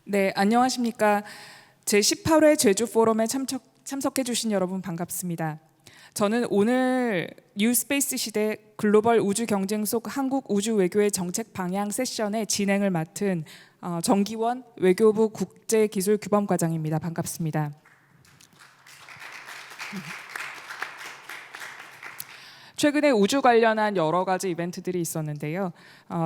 네, 안녕하십니까. 제18회 제주 포럼에 참석해 주신 여러분 반갑습니다. 저는 오늘 뉴스페이스 시대 글로벌 우주 경쟁 속 한국 우주 외교의 정책 방향 세션의 진행을 맡은 정기원 외교부 국제기술규범과장입니다. 반갑습니다. 최근에 우주 관련한 여러 가지 이벤트들이 있었는데요.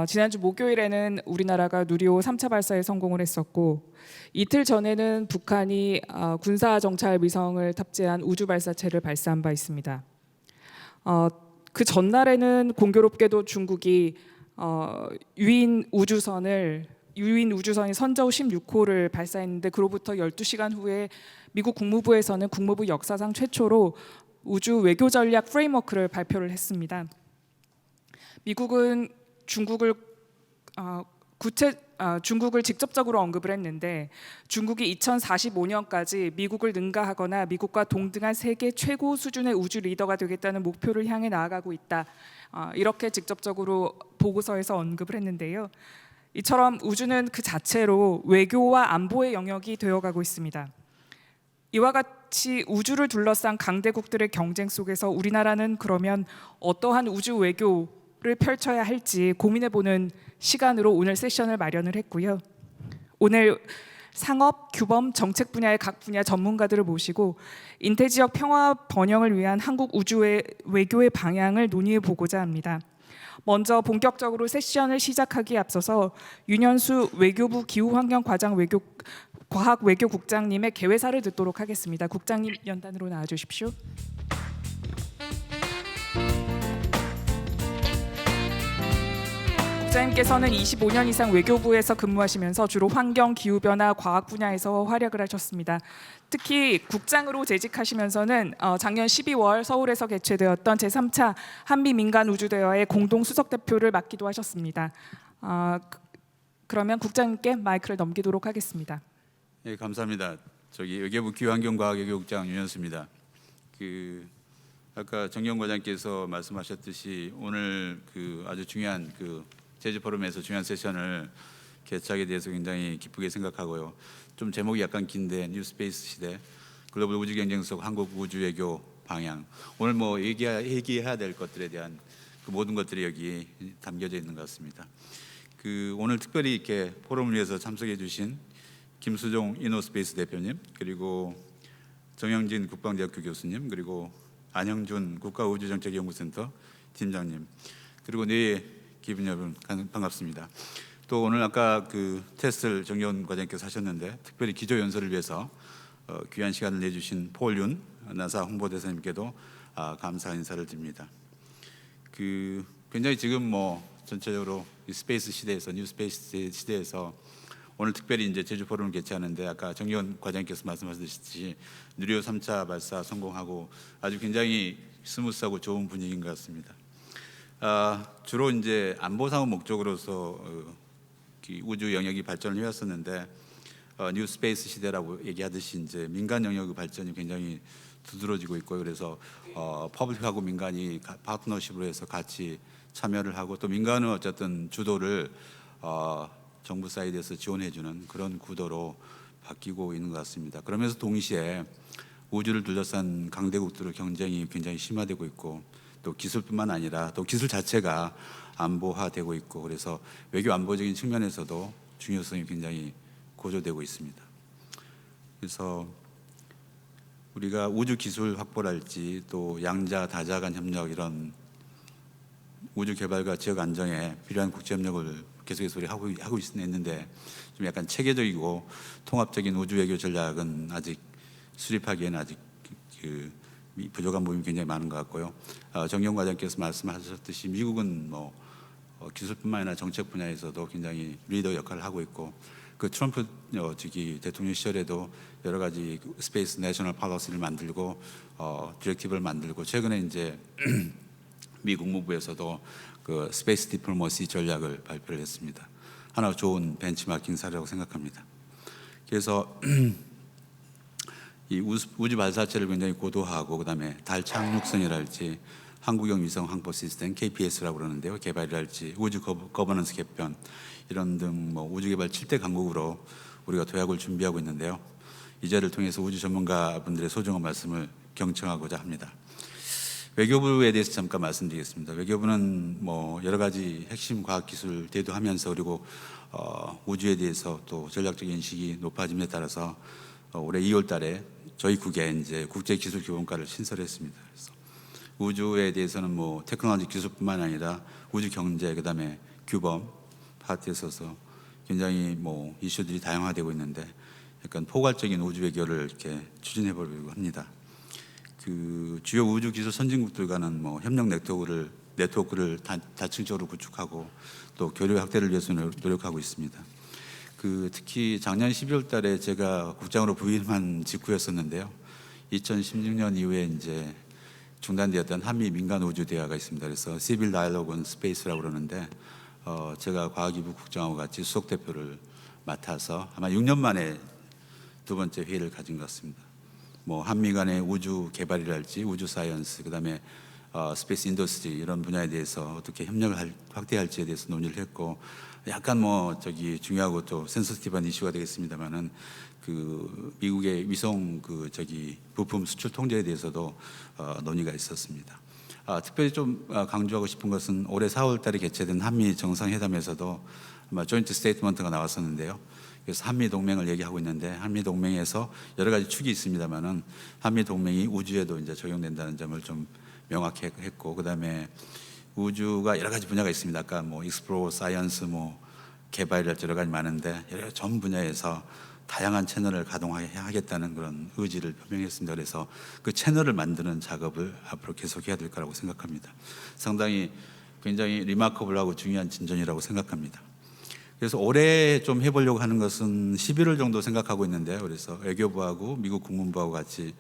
지난주 목요일에는 우리나라가 누리호 3차 발사에 성공을 했었고, 이틀 전에는 북한이 군사 정찰 위성을 탑재한 우주 발사체를 발사한 바 있습니다. 그 전날에는 공교롭게도 중국이 유인 우주선이 선저우 16호를 발사했는데, 그로부터 12시간 후에 미국 국무부에서는 국무부 역사상 최초로 우주 외교 전략 프레임워크를 발표를 했습니다. 미국은 중국을 직접적으로 언급을 했는데, 중국이 2045년까지 미국을 능가하거나 미국과 동등한 세계 최고 수준의 우주 리더가 되겠다는 목표를 향해 나아가고 있다. 이렇게 직접적으로 보고서에서 언급을 했는데요. 이처럼 우주는 그 자체로 외교와 안보의 영역이 되어가고 있습니다. 이와 같이 우주를 둘러싼 강대국들의 경쟁 속에서 우리나라는 그러면 어떠한 우주 외교를 펼쳐야 할지 고민해보는 시간으로 오늘 세션을 마련을 했고요. 오늘 상업, 규범, 정책 분야의 각 분야 전문가들을 모시고 인태지역 평화 번영을 위한 한국 우주 외교의 방향을 논의해보고자 합니다. 먼저 본격적으로 세션을 시작하기에 앞서서 윤현수 외교부 기후환경과장 과학외교국장님의 개회사를 듣도록 하겠습니다. 국장님 연단으로 나와주십시오. 국장님께서는 25년 이상 외교부에서 근무하시면서 주로 환경, 기후변화, 과학 분야에서 활약을 하셨습니다. 특히 국장으로 재직하시면서는 작년 12월 서울에서 개최되었던 제3차 한미민간우주대화의 공동수석대표를 맡기도 하셨습니다. 그러면 국장님께 마이크를 넘기도록 하겠습니다. 네, 감사합니다. 외교부 기후환경과학외교국장 윤현수입니다. 아까 정경 과장께서 말씀하셨듯이 오늘 아주 중요한 제주 포럼에서 중요한 세션을 개최하게 돼서 굉장히 기쁘게 생각하고요. 좀 제목이 약간 긴데 뉴스페이스 시대 글로벌 우주 경쟁 속 한국 우주 외교 방향. 오늘 얘기해야 될 것들에 대한 모든 것들이 여기 담겨져 있는 것 같습니다. 오늘 특별히 이렇게 포럼을 위해서 참석해 주신 김수종 이노스페이스 대표님, 그리고 정영진 국방대학교 교수님, 그리고 안형준 국가우주정책연구센터 팀장님, 그리고 네 기분 여러분 반갑습니다. 또 오늘 아까 테스트를 정겨운 과장께서 하셨는데 특별히 기조연설을 위해서 귀한 시간을 내주신 폴윤 나사 홍보대사님께도 감사 인사를 드립니다. 굉장히 지금 전체적으로 스페이스 시대에서 뉴스페이스 시대에서 오늘 특별히 이제 제주 포럼을 개최하는데 아까 정기원 과장님께서 말씀하셨듯이 누리호 3차 발사 성공하고 아주 굉장히 스무스하고 좋은 분위기인 것 같습니다. 주로 이제 안보 사업 목적으로서 우주 영역이 발전을 해왔었는데 뉴스페이스 시대라고 얘기하듯이 이제 민간 영역의 발전이 굉장히 두드러지고 있고요. 그래서 퍼블릭하고 민간이 파트너십으로 해서 같이 참여를 하고 또 민간은 어쨌든 주도를 정부 사이드에서 지원해주는 그런 구도로 바뀌고 있는 것 같습니다. 그러면서 동시에 우주를 둘러싼 강대국들의 경쟁이 굉장히 심화되고 있고 또 기술뿐만 아니라 또 기술 자체가 안보화되고 있고 그래서 외교 안보적인 측면에서도 중요성이 굉장히 고조되고 있습니다. 그래서 우리가 우주 기술 확보랄지 또 양자 다자 간 협력 이런 우주 개발과 지역 안정에 필요한 국제 협력을 계속해서 우리 하고 있는데 좀 약간 체계적이고 통합적인 우주 외교 전략은 아직 수립하기에는 아직 부족한 부분이 굉장히 많은 것 같고요. 정경 과장께서 말씀하셨듯이 미국은 기술뿐만 아니라 정책 분야에서도 굉장히 리더 역할을 하고 있고 트럼프 대통령 시절에도 여러 가지 스페이스 내셔널 팔러시를 만들고 디렉티브를 만들고 최근에 이제 미 국무부에서도 스페이스 디플로머시 전략을 발표를 했습니다. 하나 좋은 벤치마킹 사례라고 생각합니다. 그래서 이 우주 발사체를 굉장히 고도화하고 그다음에 달 착륙선이랄지 한국형 위성 항법 시스템 KPS라고 그러는데요. 개발이랄지 우주 거버넌스 개편 이런 등 우주 개발 7대 강국으로 우리가 도약을 준비하고 있는데요. 이 자리를 통해서 우주 전문가분들의 소중한 말씀을 경청하고자 합니다. 외교부에 대해서 잠깐 말씀드리겠습니다. 외교부는 뭐 여러 가지 핵심 과학기술 대두하면서 그리고 우주에 대해서 또 전략적인 인식이 높아짐에 따라서 올해 2월 달에 저희 국에 이제 국제기술기본과를 신설했습니다. 그래서 우주에 대해서는 뭐 테크놀로지 기술뿐만 아니라 우주 경제 그다음에 규범 파트에 있어서 굉장히 뭐 이슈들이 다양화되고 있는데 약간 포괄적인 우주 외교를 이렇게 추진해 보려고 합니다. 그 주요 우주 기술 선진국들과는 뭐 협력 네트워크를 다층적으로 구축하고 또 교류 확대를 위해서 노력하고 있습니다. 그 특히 작년 12월 달에 제가 국장으로 부임한 직후였었는데요. 2016년 이후에 이제 중단되었던 한미 민간 우주 대화가 있습니다. 그래서 Civil Dialogue on Space라고 그러는데 제가 과학기부 국장하고 같이 수석 대표를 맡아서 아마 6년 만에 두 번째 회의를 가진 것 같습니다. 뭐 한미 간의 우주 개발이랄지 우주 사이언스 그다음에 스페이스 인더스트리 이런 분야에 대해서 어떻게 협력을 확대할지에 대해서 논의를 했고 약간 뭐 저기 중요하고 또 센서티브한 이슈가 되겠습니다만은 그 미국의 위성 그 저기 부품 수출 통제에 대해서도 논의가 있었습니다. 특별히 좀 강조하고 싶은 것은 올해 4월달에 개최된 한미 정상회담에서도 아마 조인트 스테이트먼트가 나왔었는데요. 그래서 한미 동맹을 얘기하고 있는데 한미 동맹에서 여러 가지 축이 있습니다만은 한미 동맹이 우주에도 이제 적용된다는 점을 좀 명확히 했고 그다음에 우주가 여러 가지 분야가 있습니다. 아까 뭐 익스플로어 사이언스 뭐 개발이랄지 여러 가지 많은데 여러 전 분야에서 다양한 채널을 가동하겠다는 그런 의지를 표명했습니다. 그래서 그 채널을 만드는 작업을 앞으로 계속해야 될 거라고 생각합니다. 상당히 굉장히 리마커블하고 중요한 진전이라고 생각합니다. 그래서 올해 좀 해보려고 하는 것은 11월 정도 생각하고 있는데요. 그래서 외교부하고 미국 국무부하고 같이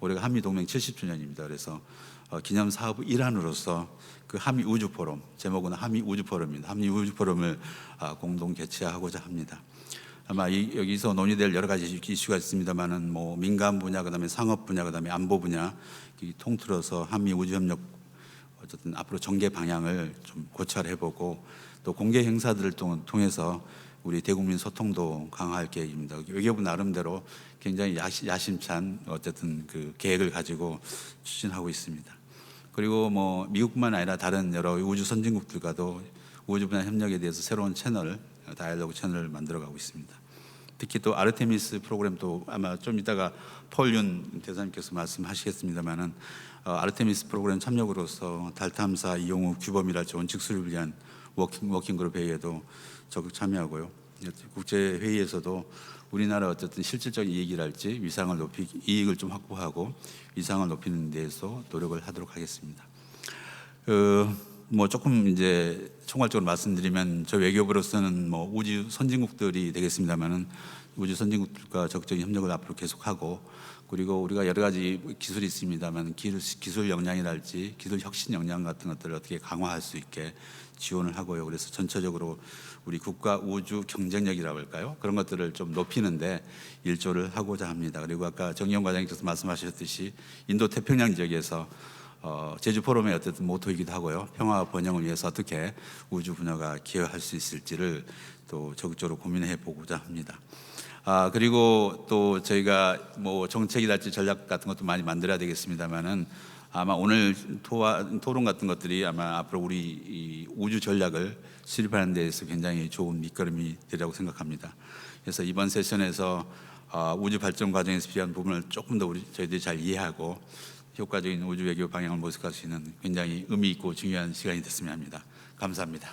올해가 한미 동맹 70주년입니다. 그래서 기념 사업 일환으로서 그 한미 우주 포럼 제목은 한미 우주 포럼입니다. 한미 우주 포럼을 공동 개최하고자 합니다. 아마 여기서 논의될 여러 가지 이슈가 있습니다만은 뭐 민간 분야 그다음에 상업 분야 그다음에 안보 분야 통틀어서 한미 우주 협력 어쨌든 앞으로 전개 방향을 좀 고찰해보고 또 공개 행사들을 통해서 우리 대국민 소통도 강화할 계획입니다. 외교부 나름대로 굉장히 야심찬 어쨌든 그 계획을 가지고 추진하고 있습니다. 그리고 뭐 미국뿐만 아니라 다른 여러 우주 선진국들과도 우주 분야 협력에 대해서 새로운 채널, 다이얼로그 채널을 만들어가고 있습니다. 특히 또 아르테미스 프로그램도 아마 좀 이따가 폴윤 대사님께서 말씀하시겠습니다만은 아르테미스 프로그램 참여국으로서 달 탐사 이용 후 규범이랄지 원칙 수립을 위한 워킹그룹 회의에도 적극 참여하고요. 국제 회의에서도 우리나라 어쨌든 실질적인 이익이랄지 이익을 좀 확보하고 위상을 높이는 데에서 노력을 하도록 하겠습니다. 뭐 조금 이제 총괄적으로 말씀드리면 저 외교부로서는 뭐 우주 선진국들이 되겠습니다만은 우주 선진국들과 적극적인 협력을 앞으로 계속하고 그리고 우리가 여러 가지 기술이 있습니다만 기술 역량이랄지 기술 혁신 역량 같은 것들을 어떻게 강화할 수 있게 지원을 하고요. 그래서 전체적으로 우리 국가 우주 경쟁력이라고 할까요? 그런 것들을 좀 높이는데 일조를 하고자 합니다. 그리고 아까 정의용 과장님께서 말씀하셨듯이 인도 태평양 지역에서 제주 포럼의 어쨌든 모토이기도 하고요. 평화와 번영을 위해서 어떻게 우주 분야가 기여할 수 있을지를 또 적극적으로 고민해 보고자 합니다. 그리고 또 저희가 뭐 정책이랄지 전략 같은 것도 많이 만들어야 되겠습니다만은 아마 오늘 토론 같은 것들이 아마 앞으로 우리 이 우주 전략을 수립하는 데에서 굉장히 좋은 밑거름이 되리라고 생각합니다. 그래서 이번 세션에서 우주 발전 과정에서 필요한 부분을 조금 더 저희들이 잘 이해하고 효과적인 우주 외교 방향을 모색할 수 있는 굉장히 의미 있고 중요한 시간이 됐으면 합니다. 감사합니다.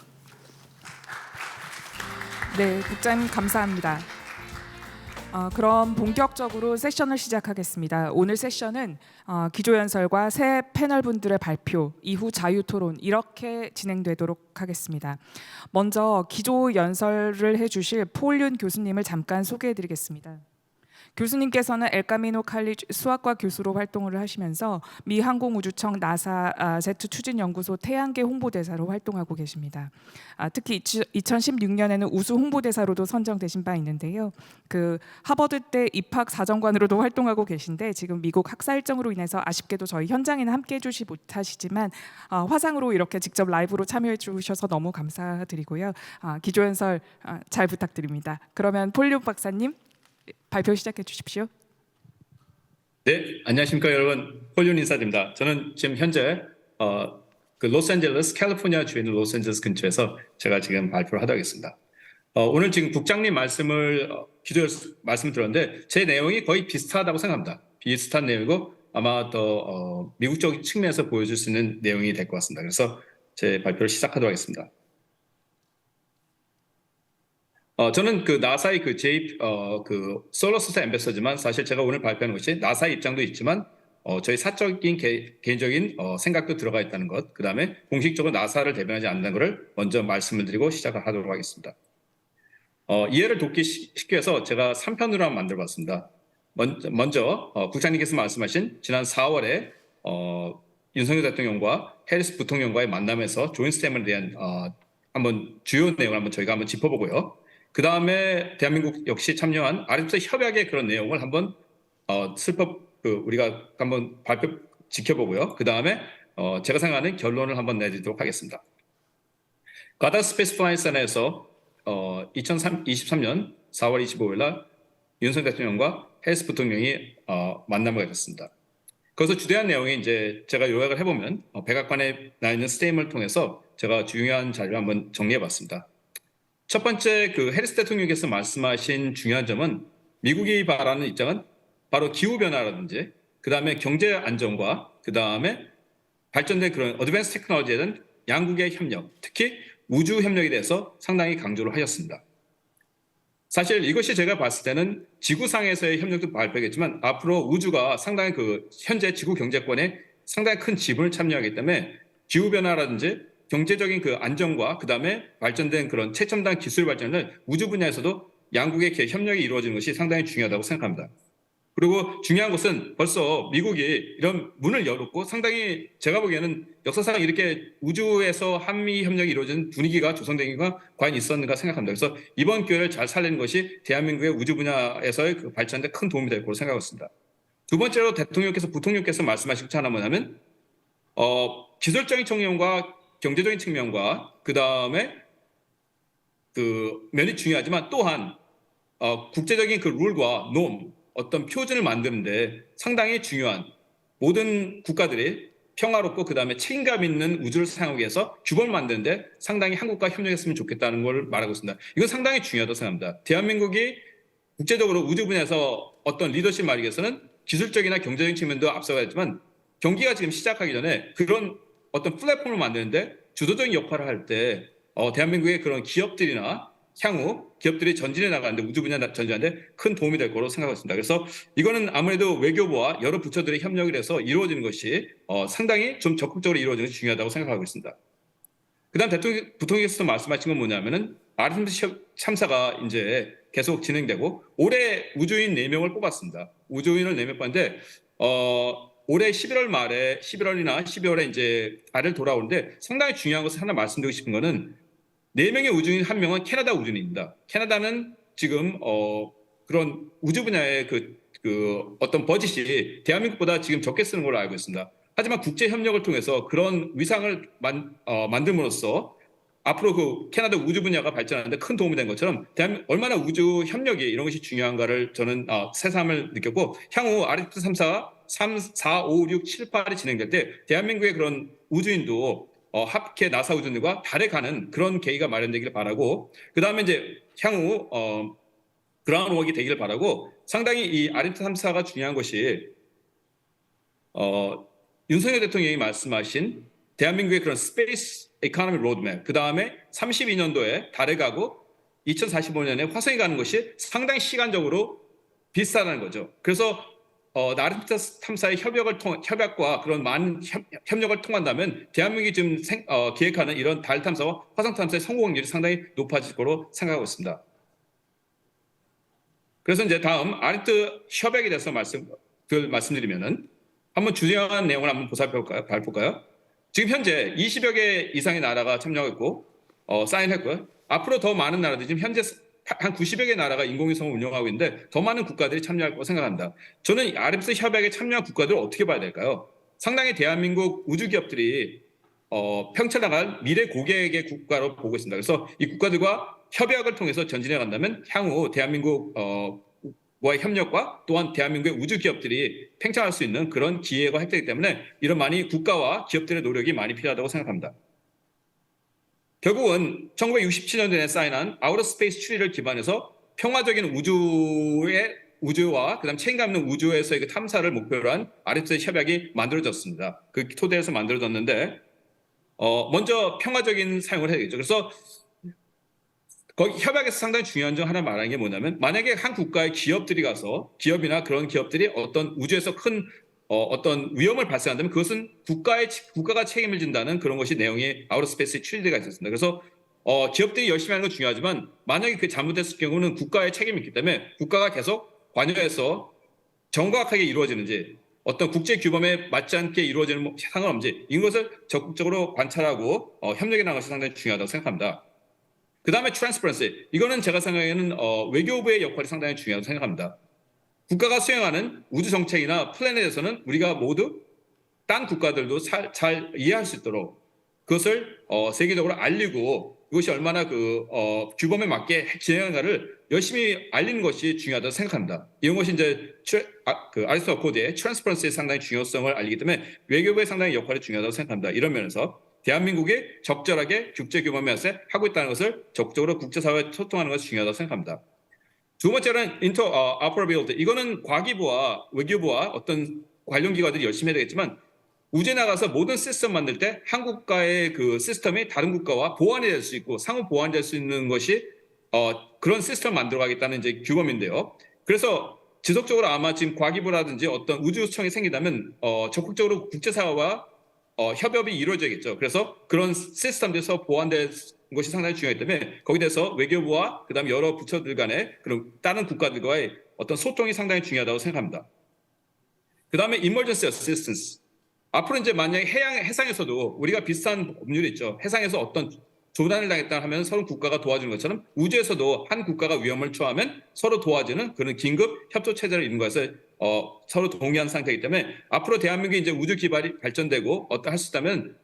네, 국장님 감사합니다. 그럼 본격적으로 세션을 시작하겠습니다. 오늘 세션은 기조연설과 새 패널분들의 발표, 이후 자유토론 이렇게 진행되도록 하겠습니다. 먼저 기조연설을 해주실 폴윤 교수님을 잠깐 소개해드리겠습니다. 교수님께서는 엘카미노 칼리지 수학과 교수로 활동을 하시면서 미 항공우주청 나사 제트 추진연구소 태양계 홍보대사로 활동하고 계십니다. 특히 2016년에는 우수 홍보대사로도 선정되신 바 있는데요. 그 하버드대 입학 사정관으로도 활동하고 계신데 지금 미국 학사 일정으로 인해서 아쉽게도 저희 현장에는 함께해 주시 못하시지만 화상으로 이렇게 직접 라이브로 참여해 주셔서 너무 감사드리고요. 기조연설 잘 부탁드립니다. 그러면 폴리오 박사님 발표 시작해 주십시오. 네, 안녕하십니까 여러분. 폴리온 인사드립니다. 저는 지금 현재 그 로스앤젤레스, 캘리포니아 주에 있는 로스앤젤레스 근처에서 제가 지금 발표를 하도록 하겠습니다. 오늘 지금 국장님 말씀을 말씀을 들었는데 제 내용이 거의 비슷하다고 생각합니다. 비슷한 내용이고 아마 더 미국적 측면에서 보여줄 수 있는 내용이 될 것 같습니다. 그래서 제 발표를 시작하도록 하겠습니다. 저는 그 나사의 그 그 솔로스타 앰베서지만 사실 제가 오늘 발표하는 것이 나사의 입장도 있지만 저희 사적인 개인적인 생각도 들어가 있다는 것, 그 다음에 공식적으로 나사를 대변하지 않는 것을 먼저 말씀을 드리고 시작을 하도록 하겠습니다. 이해를 돕기 쉽게 해서 제가 3편으로 한번 만들어봤습니다. 먼저 국장님께서 말씀하신 지난 4월에 윤석열 대통령과 해리스 부통령과의 만남에서 조인 스템에 대한 한번 주요 내용을 한번 저희가 한번 짚어보고요. 그 다음에 대한민국 역시 참여한 아르테미스 협약의 그런 내용을 한번 우리가 한번 지켜보고요. 그 다음에 제가 생각하는 결론을 한번 내드리도록 하겠습니다. 가다 스페이스 플라이트 센터에서 2023년 4월 25일 날 윤석열 대통령과 해리스 부통령이 만남을 가졌습니다. 거기서 주대한 내용이 이제 제가 요약을 해보면 백악관에 나 있는 스테임을 통해서 제가 중요한 자료를 한번 정리해봤습니다. 첫 번째 그 해리스 대통령께서 말씀하신 중요한 점은 미국이 바라는 입장은 바로 기후 변화라든지 그 다음에 경제 안정과 그 다음에 발전된 그런 어드밴스 테크놀로지에 대한 양국의 협력, 특히 우주 협력에 대해서 상당히 강조를 하셨습니다. 사실 이것이 제가 봤을 때는 지구상에서의 협력도 발표했지만 앞으로 우주가 상당히 그 현재 지구 경제권에 상당히 큰 지분을 참여하기 때문에 기후 변화라든지 경제적인 그 안정과 그 다음에 발전된 그런 최첨단 기술 발전을 우주 분야에서도 양국의 협력이 이루어지는 것이 상당히 중요하다고 생각합니다. 그리고 중요한 것은 벌써 미국이 이런 문을 열었고 상당히 제가 보기에는 역사상 이렇게 우주에서 한미 협력이 이루어진 분위기가 조성된 게 과연 있었는가 생각합니다. 그래서 이번 기회를 잘 살리는 것이 대한민국의 우주 분야에서의 그 발전에 큰 도움이 될 거로 생각하고 있습니다. 두 번째로 부통령께서 말씀하신 것 하나만 하면 기술적인 측면과 경제적인 측면과 그 다음에 그 면이 중요하지만 또한 국제적인 그 룰과 놈 어떤 표준을 만드는데 상당히 중요한 모든 국가들이 평화롭고 그 다음에 책임감 있는 우주를 사용하기 위해서 규범을 만드는데 상당히 한국과 협력했으면 좋겠다는 걸 말하고 있습니다. 이건 상당히 중요하다고 생각합니다. 대한민국이 국제적으로 우주 분야에서 어떤 리더십 말하기 위해서는 기술적이나 경제적인 측면도 앞서가야 했지만 경기가 지금 시작하기 전에 그런 어떤 플랫폼을 만드는데 주도적인 역할을 할 때 대한민국의 그런 기업들이나 향후 기업들이 전진해 나가는데 우주 분야 전진하는데 큰 도움이 될 거로 생각하고 있습니다. 그래서 이거는 아무래도 외교부와 여러 부처들의 협력을 해서 이루어지는 것이 상당히 좀 적극적으로 이루어지는 것이 중요하다고 생각하고 있습니다. 그다음 부통령께서 말씀하신 건 뭐냐면은 아르테미스 참사가 이제 계속 진행되고 올해 우주인 4명을 뽑았습니다. 우주인을 4명 뽑았는데 올해 11월 말에 11월이나 12월에 이제 달을 돌아오는데 상당히 중요한 것을 하나 말씀드리고 싶은 거는 4명의 우주인 1명은 캐나다 우주인입니다. 캐나다는 지금 그런 우주 분야의 그 어떤 버짓이 대한민국보다 지금 적게 쓰는 걸로 알고 있습니다. 하지만 국제 협력을 통해서 그런 위상을 만듦으로써 앞으로 그 캐나다 우주 분야가 발전하는데 큰 도움이 된 것처럼 얼마나 우주 협력이 이런 것이 중요한가를 저는 새삼을 느꼈고 향후 아르테미스 3, 4, 5, 6, 7, 8이 진행될 때 대한민국의 그런 우주인도 합계 나사 우주인들과 달에 가는 그런 계기가 마련되기를 바라고 그 다음에 이제 향후 그라운드 워크가 되기를 바라고 상당히 이 아르테미스 3, 4가 중요한 것이 윤석열 대통령이 말씀하신 대한민국의 그런 스페이스 에코노미 로드맵 그 다음에 32년도에 달에 가고 2045년에 화성에 가는 것이 상당히 시간적으로 비슷하다는 거죠. 그래서 아르테미스 탐사의 협약과 그런 많은 협력을 통한다면 대한민국이 지금 기획하는 이런 달 탐사와 화성 탐사의 성공 확률이 상당히 높아질 거로 생각하고 있습니다. 그래서 이제 다음 아르트 협약에 대해서 말씀드리면은 한번 주요한 내용을 한번 살펴볼까요? 지금 현재 20여 개 이상의 나라가 참여했고 사인했고요. 앞으로 더 많은 나라들이 지금 현재 한 90여 개 나라가 인공위성을 운영하고 있는데 더 많은 국가들이 참여할 거라고 생각합니다. 저는 아르테미스 협약에 참여한 국가들을 어떻게 봐야 될까요? 상당히 대한민국 우주 기업들이 펼쳐나갈 미래 고객의 국가로 보고 있습니다. 그래서 이 국가들과 협약을 통해서 전진해 간다면 향후 대한민국 와의 협력과 또한 대한민국의 우주 기업들이 팽창할 수 있는 그런 기회가 획득되기 때문에 이런 많이 국가와 기업들의 노력이 많이 필요하다고 생각합니다. 결국은 1967년도에 사인한 아우터 스페이스 트리를 기반해서 평화적인 우주와 그다음 책임감 있는 우주에서의 그 탐사를 목표로 한 아르테미스 협약이 만들어졌습니다. 그 토대에서 만들어졌는데 먼저 평화적인 사용을 해야겠죠. 그래서 거기 협약에서 상당히 중요한 점 하나 말하는 게 뭐냐면 만약에 한 국가의 기업들이 가서 기업이나 그런 기업들이 어떤 우주에서 큰 어떤 위험을 발생한다면 그것은 국가가 책임을 진다는 그런 것이 내용이 아우터 스페이스 트리티가 있었습니다. 그래서 기업들이 열심히 하는 건 중요하지만 만약에 그 잘못됐을 경우는 국가의 책임이 있기 때문에 국가가 계속 관여해서 정확하게 이루어지는지 어떤 국제 규범에 맞지 않게 이루어지는 상관없는지 이것을 적극적으로 관찰하고 협력해 나가는 것이 상당히 중요하다고 생각합니다. 그 다음에 트랜스퍼런시. 이거는 제가 생각에는 외교부의 역할이 상당히 중요하다고 생각합니다. 국가가 수행하는 우주 정책이나 플랜에 대해서는 우리가 모두 딴 국가들도 잘 이해할 수 있도록 그것을 세계적으로 알리고 이것이 얼마나 규범에 맞게 진행하는가를 열심히 알리는 것이 중요하다고 생각합니다. 이런 것이 이제 아리스토 어코드의 트랜스퍼런시의 상당히 중요성을 알리기 때문에 외교부의 상당히 역할이 중요하다고 생각합니다. 이런 면에서 대한민국이 적절하게 국제 규범에서 하고 있다는 것을 적극적으로 국제사회에 소통하는 것이 중요하다고 생각합니다. 두 번째는 interoperability. 이거는 과기부와 외교부와 어떤 관련 기관들이 열심히 해야 되겠지만 우주에 나가서 모든 시스템 만들 때 한 국가의 그 시스템이 다른 국가와 보완이 될 수 있고 상호 보완이 될 수 있는 것이 그런 시스템을 만들어가겠다는 이제 규범인데요. 그래서 지속적으로 아마 지금 과기부라든지 어떤 우주청이 생기다면 적극적으로 국제사회와 협업이 이루어져야겠죠. 그래서 그런 시스템에서 보완될 것이 상당히 중요하기 때문에 거기에 대해서 외교부와 그다음 여러 부처들 간의 그런 다른 국가들과의 어떤 소통이 상당히 중요하다고 생각합니다. 그다음에 emergency assistance. 앞으로 이제 만약에 해상에서도 우리가 비슷한 법률이 있죠. 해상에서 어떤 조난을 당했다 하면 서로 국가가 도와주는 것처럼 우주에서도 한 국가가 위험을 처하면 서로 도와주는 그런 긴급 협조 체제를 이룬 것을 서로 동의한 상태이기 때문에 앞으로 대한민국이 이제 우주 기반이 발전되고 할 수 있다면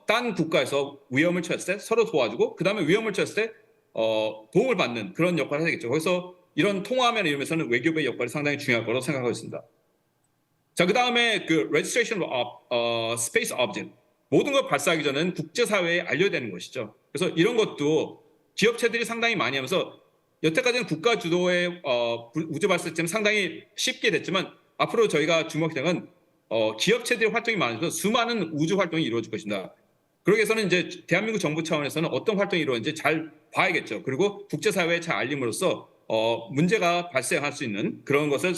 딴 국가에서 위험을 처했을 때 서로 도와주고 그 다음에 위험을 처했을 때 도움을 받는 그런 역할을 해야겠죠. 거기서 이런 통화하면 이러면서는 외교부의 역할이 상당히 중요할 거라고 생각하고 있습니다. 자, 그 다음에 그 registration of space object. 모든 걸 발사하기 전에는 국제사회에 알려야 되는 것이죠. 그래서 이런 것도 기업체들이 상당히 많이 하면서 여태까지는 국가 주도의 우주 발사체는 상당히 쉽게 됐지만 앞으로 저희가 주목되는 기업체들의 활동이 많아서 수많은 우주 활동이 이루어질 것입니다. 그러기 위해서는 이제 대한민국 정부 차원에서는 어떤 활동이 이루어지는지 잘 봐야겠죠. 그리고 국제사회에 잘 알림으로써 문제가 발생할 수 있는 그런 것을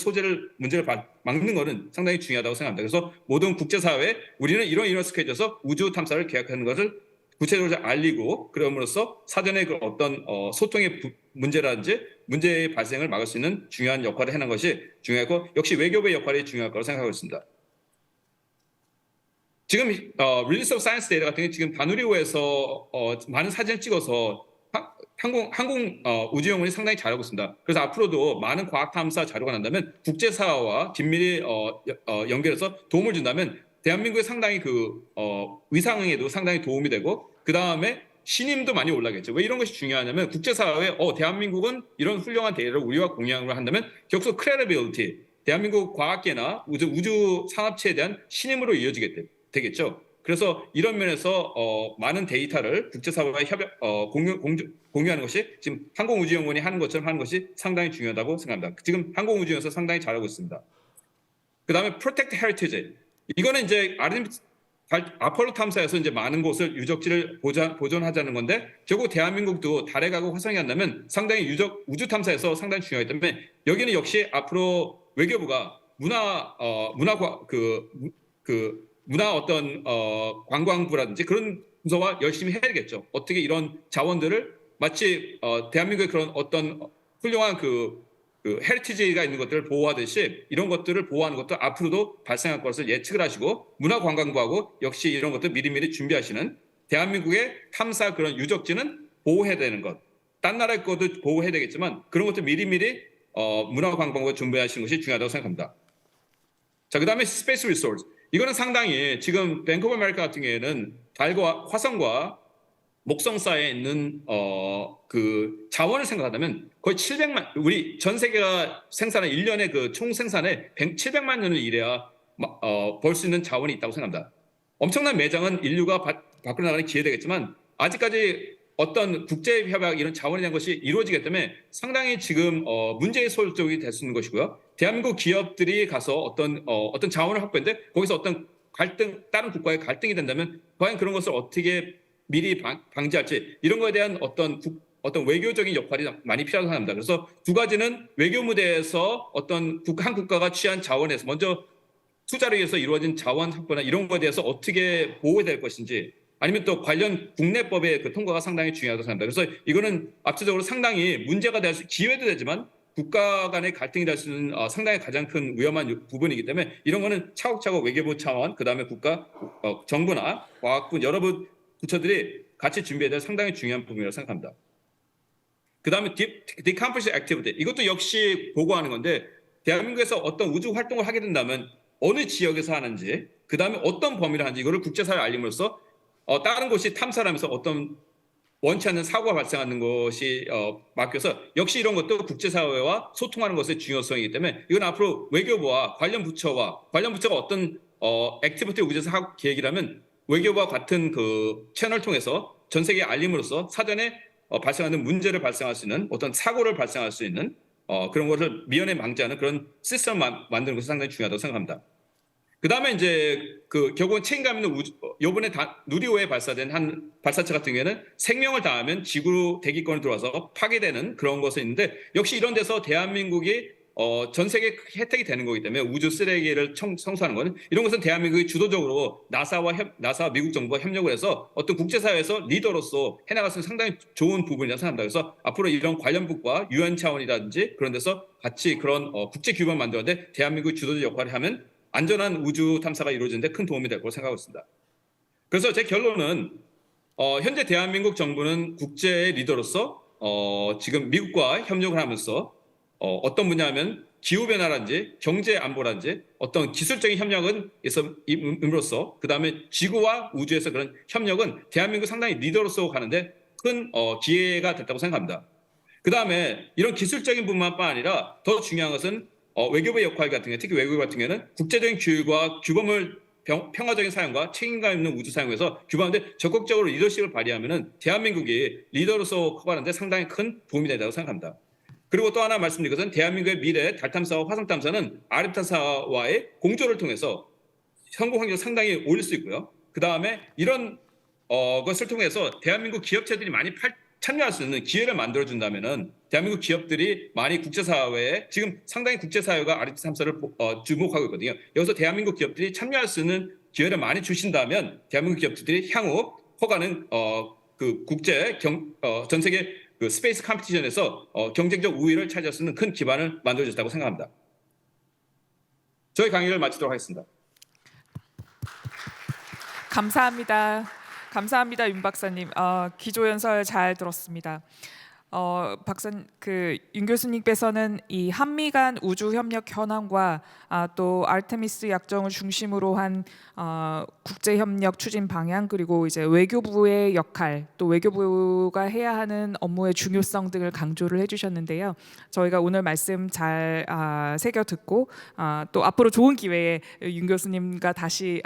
문제를 막는 것은 상당히 중요하다고 생각합니다. 그래서 모든 국제사회에 우리는 이런 스케줄에서 우주 탐사를 계획하는 것을 구체적으로 잘 알리고 그럼으로써 사전에 그 어떤 소통의 문제라든지 문제의 발생을 막을 수 있는 중요한 역할을 해내는 것이 중요하고 역시 외교부의 역할이 중요할 거라고 생각하고 있습니다. 지금 릴리스 오브 사이언스 데이터 같은 게 지금 바누리호에서 많은 사진을 찍어서 항공 우주영혼이 상당히 잘하고 있습니다. 그래서 앞으로도 많은 과학 탐사 자료가 난다면 국제사회와 긴밀히 연결해서 도움을 준다면 대한민국의 상당히 위상에도 상당히 도움이 되고 그 다음에 신임도 많이 올라겠죠. 왜 이런 것이 중요하냐면 국제사회에 대한민국은 이런 훌륭한 데이터를 우리와 공유를 한다면 결국 credibility, 대한민국 과학계나 우주 산업체에 대한 신임으로 되겠죠. 그래서 이런 면에서 많은 데이터를 국제사회와 공유하는 것이 지금 항공우주연구원이 하는 것처럼 하는 것이 상당히 중요하다고 생각합니다. 지금 항공우주연에서 상당히 잘하고 있습니다. 그 다음에 Protect Heritage. 이거는 이제 아폴로 탐사에서 이제 많은 곳을 유적지를 보존하자는 건데 결국 대한민국도 달에 가고 화성에 간다면 상당히 우주 탐사에서 상당히 중요하기 때문에 여기는 역시 앞으로 외교부가 문화 어떤 관광부라든지 그런 부서와 열심히 해야겠죠. 어떻게 이런 자원들을 마치 대한민국의 그런 어떤 훌륭한 그 헤리티지가 있는 것들을 보호하듯이 이런 것들을 보호하는 것도 앞으로도 발생할 것을 예측을 하시고 문화관광부하고 역시 이런 것들 미리미리 준비하시는 대한민국의 탐사 그런 유적지는 보호해야 되는 것. 딴 나라의 것도 보호해야 되겠지만 그런 것도 미리미리 문화관광부가 준비하시는 것이 중요하다고 생각합니다. 자, 그다음에 스페이스 리소스. 이거는 상당히 지금 밴쿠버 아메리카 같은 경우에는 달과 화성과 목성사에 있는 그 자원을 생각하자면 거의 700만 우리 전 세계가 생산한 1년의 그 총 생산의 700만 년을 일해야 벌 수 있는 자원이 있다고 생각합니다. 엄청난 매장은 인류가 밖으로 나가는 기회되겠지만 아직까지 어떤 국제 협약 이런 자원에 대한 것이 이루어지기 때문에 상당히 지금 문제의 소속이 될 수 있는 것이고요. 대한민국 기업들이 가서 어떤 자원을 확보했는데 거기서 어떤 갈등 다른 국가의 갈등이 된다면 과연 그런 것을 어떻게 미리 방지할지 이런 거에 대한 어떤 외교적인 역할이 많이 필요하다고 합니다. 그래서 두 가지는 외교 무대에서 어떤 한 국가가 취한 자원에서 먼저 투자를 위해서 이루어진 자원 확보나 이런 거에 대해서 어떻게 보호해야 될 것인지 아니면 또 관련 국내법의 그 통과가 상당히 중요하다고 생각합니다. 그래서 이거는 앞서적으로 상당히 문제가 될 수 기회도 되지만 국가 간의 갈등이 될 수 있는 상당히 가장 큰 위험한 부분이기 때문에 이런 거는 차곡차곡 외교부 차원 그다음에 국가 정부나 과학부 여러 부처들이 같이 준비해야 될 상당히 중요한 부분이라고 생각합니다. 그다음에 decompression activity 이것도 역시 보고하는 건데 대한민국에서 어떤 우주 활동을 하게 된다면 어느 지역에서 하는지 그다음에 어떤 범위를 하는지 이거를 국제사회에 알림으로써 다른 곳이 탐사를 하면서 어떤 원치 않는 사고가 발생하는 것이 맡겨서 역시 이런 것도 국제사회와 소통하는 것의 중요성이기 때문에 이건 앞으로 외교부와 관련 부처가 어떤 액티비티 우주에서 할 계획이라면 외교부와 같은 그 채널을 통해서 전 세계에 알림으로써 사전에 발생하는 문제를 발생할 수 있는 어떤 사고를 발생할 수 있는 그런 것을 미연에 방지하는 그런 시스템을 만드는 것이 상당히 중요하다고 생각합니다. 그 다음에 이제 그 결국은 책임감 있는 요번에 누리호에 발사된 한 발사체 같은 경우에는 생명을 다하면 지구 대기권에 들어와서 파괴되는 그런 것이 있는데 역시 이런 데서 대한민국이 전 세계 혜택이 되는 거기 때문에 우주 쓰레기를 청소하는 것은 이런 것은 대한민국이 주도적으로 나사와 미국 정부가 협력을 해서 어떤 국제사회에서 리더로서 해나갈 수 있는 상당히 좋은 부분이라고 생각합니다. 그래서 앞으로 이런 관련국과 유엔 차원이라든지 그런 데서 같이 그런 국제 규범을 만들었는데 대한민국이 주도적 역할을 하면 안전한 우주 탐사가 이루어지는데 큰 도움이 될 거라고 생각하고 있습니다. 그래서 제 결론은 현재 대한민국 정부는 국제의 리더로서 지금 미국과 협력을 하면서 어떤 분야하면 기후변화라든지 경제안보라든지 어떤 기술적인 협력은 임으로써 그다음에 지구와 우주에서 그런 협력은 대한민국 상당히 리더로서 가는데 큰 기회가 됐다고 생각합니다. 그다음에 이런 기술적인 부분뿐만 아니라 더 중요한 것은 외교부의 역할 같은 경우 특히 외교부 같은 경우는 국제적인 규율과 규범을 평화적인 사용과 책임감 있는 우주 사용에서 규범하는데 적극적으로 리더십을 발휘하면은 대한민국이 리더로서 커가는데 상당히 큰 도움이 된다고 생각합니다. 그리고 또 하나 말씀드린 것은 대한민국의 미래 달 탐사와 화성 탐사는 RF 탐사와의 공조를 통해서 성공 확률을 상당히 올릴 수 있고요. 그 다음에 이런 것을 통해서 대한민국 기업체들이 많이 참여할 수 있는 기회를 만들어준다면은 대한민국 기업들이 많이 국제사회에 지금 상당히 국제사회가 RF 탐사를 주목하고 있거든요. 여기서 대한민국 기업들이 참여할 수 있는 기회를 많이 주신다면 대한민국 기업들이 향후 커가는 그 전 세계 그 스페이스 컴피티션에서 경쟁적 우위를 차지할 수 있는 큰 기반을 만들어줬다고 생각합니다. 저희 강의를 마치도록 하겠습니다. 감사합니다. 감사합니다, 윤 박사님. 기조연설 잘 들었습니다. 윤 교수님께서는 이 한미 간 우주 협력 현황과 또 아르테미스 약정을 중심으로 한 국제 협력 추진 방향 그리고 이제 외교부의 역할 또 외교부가 해야 하는 업무의 중요성 등을 강조를 해주셨는데요. 저희가 오늘 말씀 잘 새겨 듣고 또 앞으로 좋은 기회에 윤 교수님과 다시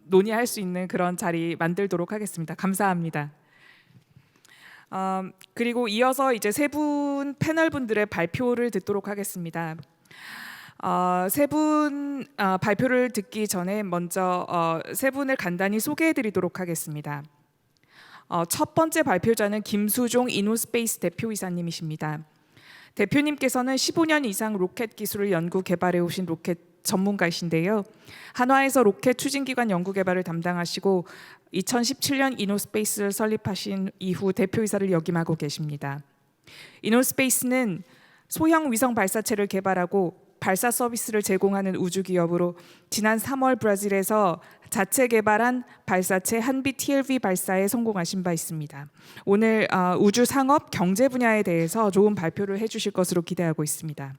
논의할 수 있는 그런 자리 만들도록 하겠습니다. 감사합니다. 그리고 이어서 이제 세 분 패널 분들의 발표를 듣도록 하겠습니다. 세 분 발표를 듣기 전에 먼저 세 분을 간단히 소개해드리도록 하겠습니다. 첫 번째 발표자는 김수종 이노스페이스 대표이사님이십니다. 대표님께서는 15년 이상 로켓 기술을 연구 개발해 오신 로켓 전문가이신데요. 한화에서 로켓 추진기관 연구개발을 담당하시고 2017년 이노스페이스를 설립하신 이후 대표이사를 역임하고 계십니다. 이노스페이스는 소형 위성 발사체를 개발하고 발사 서비스를 제공하는 우주 기업으로 지난 3월 브라질에서 자체 개발한 발사체 한비 TLV 발사에 성공하신 바 있습니다. 오늘 우주 상업 경제 분야에 대해서 좋은 발표를 해주실 것으로 기대하고 있습니다.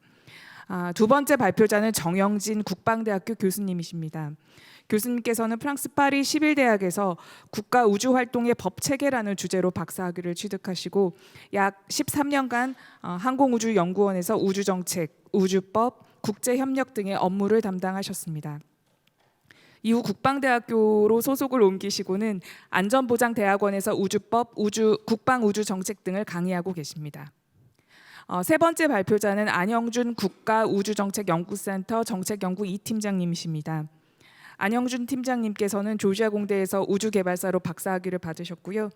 두 번째 발표자는 정영진 국방대학교 교수님이십니다. 교수님께서는 프랑스 파리 11대학에서 국가 우주 활동의 법 체계라는 주제로 박사학위를 취득하시고 약 13년간 항공우주연구원에서 우주정책, 우주법, 국제협력 등의 업무를 담당하셨습니다. 이후 국방대학교로 소속을 옮기시고는 안전보장대학원에서 우주법, 국방우주정책 등을 강의하고 계십니다. 세 번째 발표자는 안영준 국가우주정책연구센터 정책연구 2팀장님이십니다. 안영준 팀장님께서는 조지아 공대에서 우주개발사로 박사학위를 받으셨고요.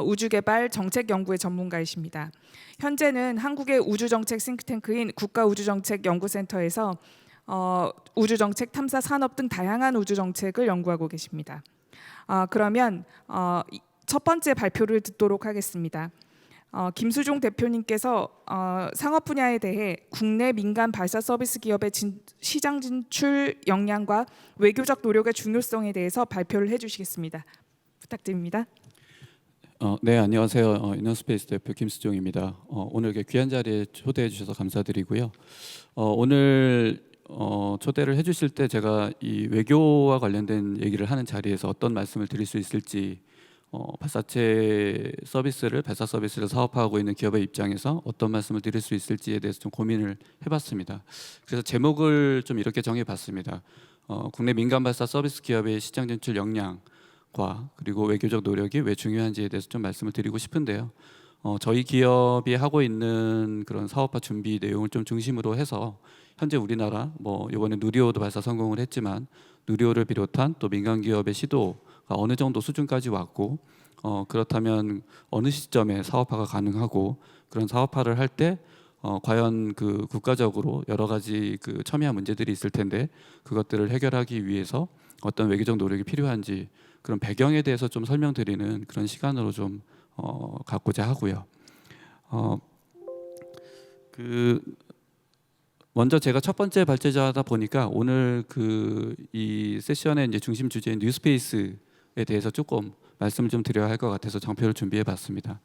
우주개발 정책연구의 전문가이십니다. 현재는 한국의 우주정책 싱크탱크인 국가우주정책연구센터에서 우주정책, 탐사, 산업 등 다양한 우주정책을 연구하고 계십니다. 그러면 첫 번째 발표를 듣도록 하겠습니다. 김수종 대표님께서 상업 분야에 대해 국내 민간 발사 서비스 기업의 시장 진출 역량과 외교적 노력의 중요성에 대해서 발표를 해주시겠습니다. 부탁드립니다. 네, 안녕하세요. 이너스페이스 대표 김수종입니다. 오늘 이렇게 귀한 자리에 초대해 주셔서 감사드리고요. 오늘 초대를 해주실 때 제가 이 외교와 관련된 얘기를 하는 자리에서 어떤 말씀을 드릴 수 있을지, 발사체 서비스를 발사 서비스를 사업화하고 있는 기업의 입장에서 어떤 말씀을 드릴 수 있을지에 대해서 좀 고민을 해봤습니다. 그래서 제목을 좀 이렇게 정해봤습니다. 국내 민간 발사 서비스 기업의 시장 진출 역량과 그리고 외교적 노력이 왜 중요한지에 대해서 좀 말씀을 드리고 싶은데요. 저희 기업이 하고 있는 그런 사업화 준비 내용을 좀 중심으로 해서 현재 우리나라 이번에 누리호도 발사 성공을 했지만 누리호를 비롯한 또 민간 기업의 시도가 어느 정도 수준까지 왔고 그렇다면 어느 시점에 사업화가 가능하고 그런 사업화를 할 때 과연 그 국가적으로 여러 가지 그 첨예한 문제들이 있을 텐데 그것들을 해결하기 위해서 어떤 외교적 노력이 필요한지 그런 배경에 대해서 좀 설명드리는 그런 시간으로 좀 갖고자 하고요. 먼저 제가 첫 번째 발제자다 보니까 오늘 이 세션의 이제 중심 주제인 뉴스페이스에 대해서 조금 말씀을 좀 드려야 할 것 같아서 장표를 준비해봤습니다.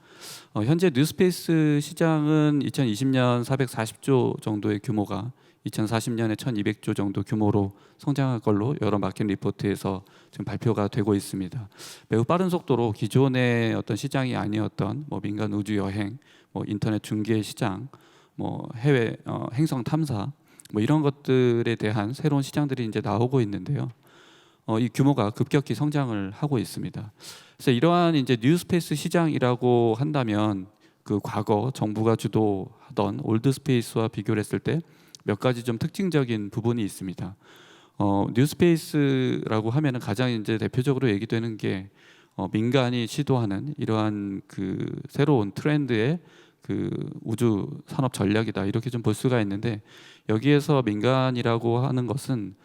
현재 뉴스페이스 시장은 2020년 440조 정도의 규모가 2040년에 1200조 정도 규모로 성장할 걸로 여러 마켓 리포트에서 지금 발표가 되고 있습니다. 매우 빠른 속도로 기존의 어떤 시장이 아니었던 민간 우주 여행, 인터넷 중계 시장, 해외 행성 탐사 이런 것들에 대한 새로운 시장들이 이제 나오고 있는데요. 이 규모가 급격히 성장을 하고 있습니다. 그래서 이러한 이제 뉴스페이스 시장이라고 한다면 그 과거 정부가 주도하던 올드 스페이스와 비교를 했을 때 몇 가지 좀 특징적인 부분이 있습니다. 뉴스페이스라고 하면은 가장 이제 대표적으로 얘기되는 게 민간이 시도하는 이러한 그 새로운 트렌드의 그 우주 산업 전략이다 이렇게 좀 볼 수가 있는데 여기에서 민간이라고 하는 것은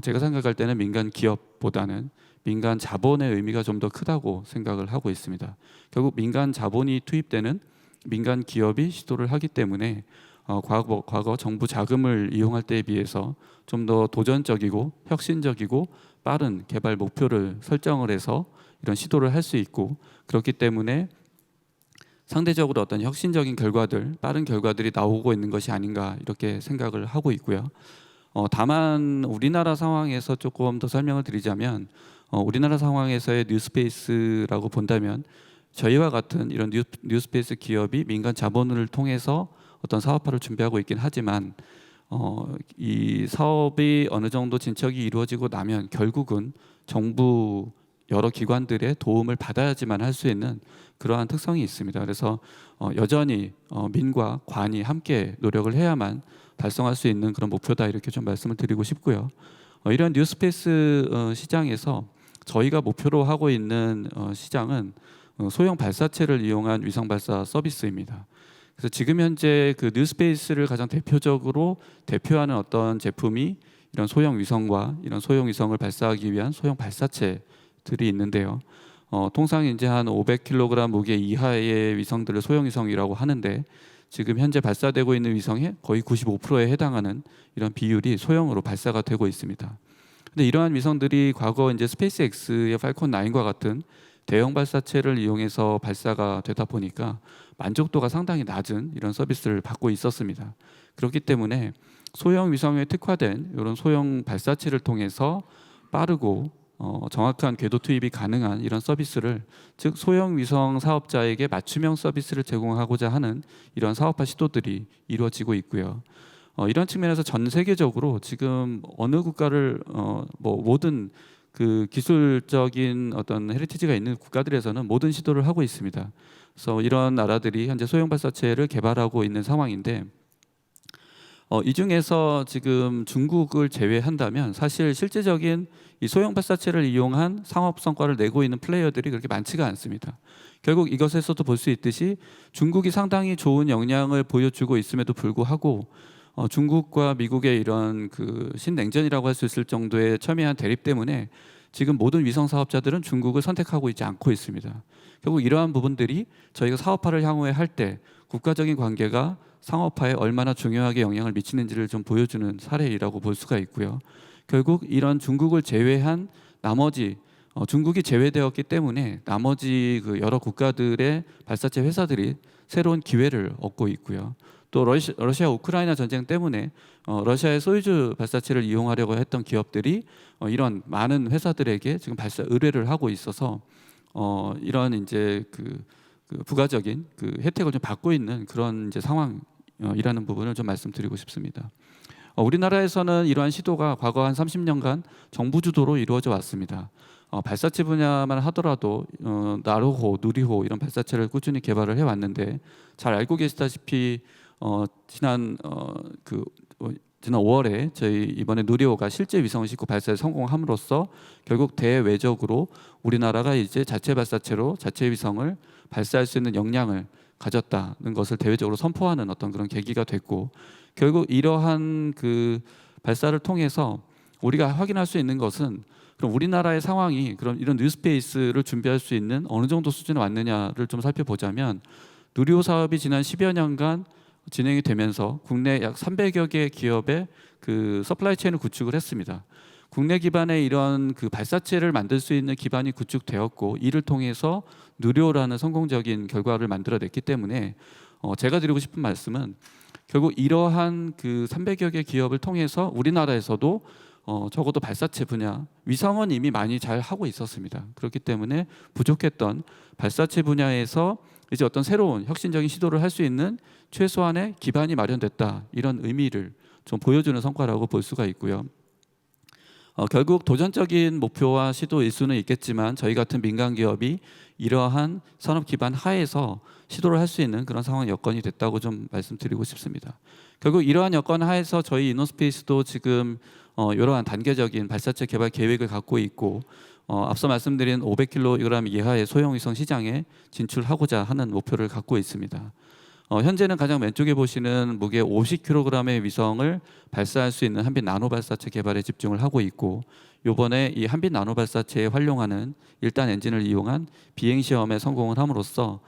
제가 생각할 때는 민간 기업보다는 민간 자본의 의미가 좀 더 크다고 생각을 하고 있습니다. 결국 민간 자본이 투입되는 민간 기업이 시도를 하기 때문에 과거 정부 자금을 이용할 때에 비해서 좀 더 도전적이고 혁신적이고 빠른 개발 목표를 설정을 해서 이런 시도를 할 수 있고 그렇기 때문에 상대적으로 어떤 혁신적인 결과들, 빠른 결과들이 나오고 있는 것이 아닌가 이렇게 생각을 하고 있고요. 다만 우리나라 상황에서 조금 더 설명을 드리자면 우리나라 상황에서의 뉴스페이스라고 본다면 저희와 같은 이런 뉴스페이스 기업이 민간 자본을 통해서 어떤 사업화를 준비하고 있긴 하지만 이 사업이 어느 정도 진척이 이루어지고 나면 결국은 정부 여러 기관들의 도움을 받아야지만 할 수 있는 그러한 특성이 있습니다. 그래서 여전히 민과 관이 함께 노력을 해야만 달성할 수 있는 그런 목표다 이렇게 좀 말씀을 드리고 싶고요. 이런 뉴스페이스 시장에서 저희가 목표로 하고 있는 시장은 소형 발사체를 이용한 위성 발사 서비스입니다. 그래서 지금 현재 그 뉴스페이스를 가장 대표적으로 대표하는 어떤 제품이 이런 소형 위성과 이런 소형 위성을 발사하기 위한 소형 발사체들이 있는데요. 통상 이제 한 500kg 무게 이하의 위성들을 소형 위성이라고 하는데 지금 현재 발사되고 있는 위성의 거의 95%에 해당하는 이런 비율이 소형으로 발사가 되고 있습니다. 근데 이러한 위성들이 과거 이제 스페이스X의 팔콘 9과 같은 대형 발사체를 이용해서 발사가 되다 보니까 만족도가 상당히 낮은 이런 서비스를 받고 있었습니다. 그렇기 때문에 소형 위성에 특화된 이런 소형 발사체를 통해서 빠르고 정확한 궤도 투입이 가능한 이런 서비스를, 즉 소형 위성 사업자에게 맞춤형 서비스를 제공하고자 하는 이런 사업화 시도들이 이루어지고 있고요. 이런 측면에서 전 세계적으로 지금 어느 국가를 모든 그 기술적인 어떤 헤리티지가 있는 국가들에서는 모든 시도를 하고 있습니다. 그래서 이런 나라들이 현재 소형 발사체를 개발하고 있는 상황인데, 이 중에서 지금 중국을 제외한다면 사실 실제적인 이 소형 발사체를 이용한 상업 성과를 내고 있는 플레이어들이 그렇게 많지가 않습니다. 결국 이것에서도 볼 수 있듯이 중국이 상당히 좋은 역량을 보여주고 있음에도 불구하고 중국과 미국의 이런 그 신냉전이라고 할 수 있을 정도의 첨예한 대립 때문에 지금 모든 위성 사업자들은 중국을 선택하고 있지 않고 있습니다. 결국 이러한 부분들이 저희가 사업화를 향후에 할 때 국가적인 관계가 상업화에 얼마나 중요하게 영향을 미치는지를 좀 보여주는 사례라고 볼 수가 있고요. 결국 이런 중국을 제외한 나머지 중국이 제외되었기 때문에 나머지 그 여러 국가들의 발사체 회사들이 새로운 기회를 얻고 있고요. 또 러시아 우크라이나 전쟁 때문에 러시아의 소유주 발사체를 이용하려고 했던 기업들이 이런 많은 회사들에게 지금 발사 의뢰를 하고 있어서 이런 이제 그 부가적인 그 혜택을 좀 받고 있는 그런 이제 상황이라는 부분을 좀 말씀드리고 싶습니다. 우리나라에서는 이러한 시도가 과거 한 30년간 정부 주도로 이루어져 왔습니다. 발사체 분야만 하더라도 나로호, 누리호 이런 발사체를 꾸준히 개발을 해왔는데, 잘 알고 계시다시피 지난 5월에 저희 이번에 누리호가 실제 위성을 싣고 발사에 성공함으로써 결국 대외적으로 우리나라가 이제 자체 발사체로 자체 위성을 발사할 수 있는 역량을 가졌다는 것을 대외적으로 선포하는 어떤 그런 계기가 됐고, 결국 이러한 그 발사를 통해서 우리가 확인할 수 있는 것은 그럼 우리나라의 상황이 그럼 이런 뉴스페이스를 준비할 수 있는 어느 정도 수준에 왔느냐를 좀 살펴보자면, 누리호 사업이 지난 10여 년간 진행이 되면서 국내 약 300여 개 기업의 그 서플라이 체인을 구축을 했습니다. 국내 기반의 이런 그 발사체를 만들 수 있는 기반이 구축되었고, 이를 통해서 누리호라는 성공적인 결과를 만들어냈기 때문에 제가 드리고 싶은 말씀은 결국 이러한 그 300여 개 기업을 통해서 우리나라에서도 적어도 발사체 분야, 위성은 이미 많이 잘 하고 있었습니다. 그렇기 때문에 부족했던 발사체 분야에서 이제 어떤 새로운 혁신적인 시도를 할 수 있는 최소한의 기반이 마련됐다, 이런 의미를 좀 보여주는 성과라고 볼 수가 있고요. 결국 도전적인 목표와 시도일 수는 있겠지만 저희 같은 민간 기업이 이러한 산업 기반 하에서 시도를 할 수 있는 그런 상황 여건이 됐다고 좀 말씀드리고 싶습니다. 결국 이러한 여건 하에서 저희 이노스페이스도 지금 이러한 단계적인 발사체 개발 계획을 갖고 있고, 앞서 말씀드린 500kg 이하의 소형 위성 시장에 진출하고자 하는 목표를 갖고 있습니다. 현재는 가장 왼쪽에 보시는 무게 50kg의 위성을 발사할 수 있는 한빛 나노 발사체 개발에 집중을 하고 있고, 이번에 이 한빛 나노 발사체에 활용하는 1단 엔진을 이용한 비행 시험에 성공을 함으로써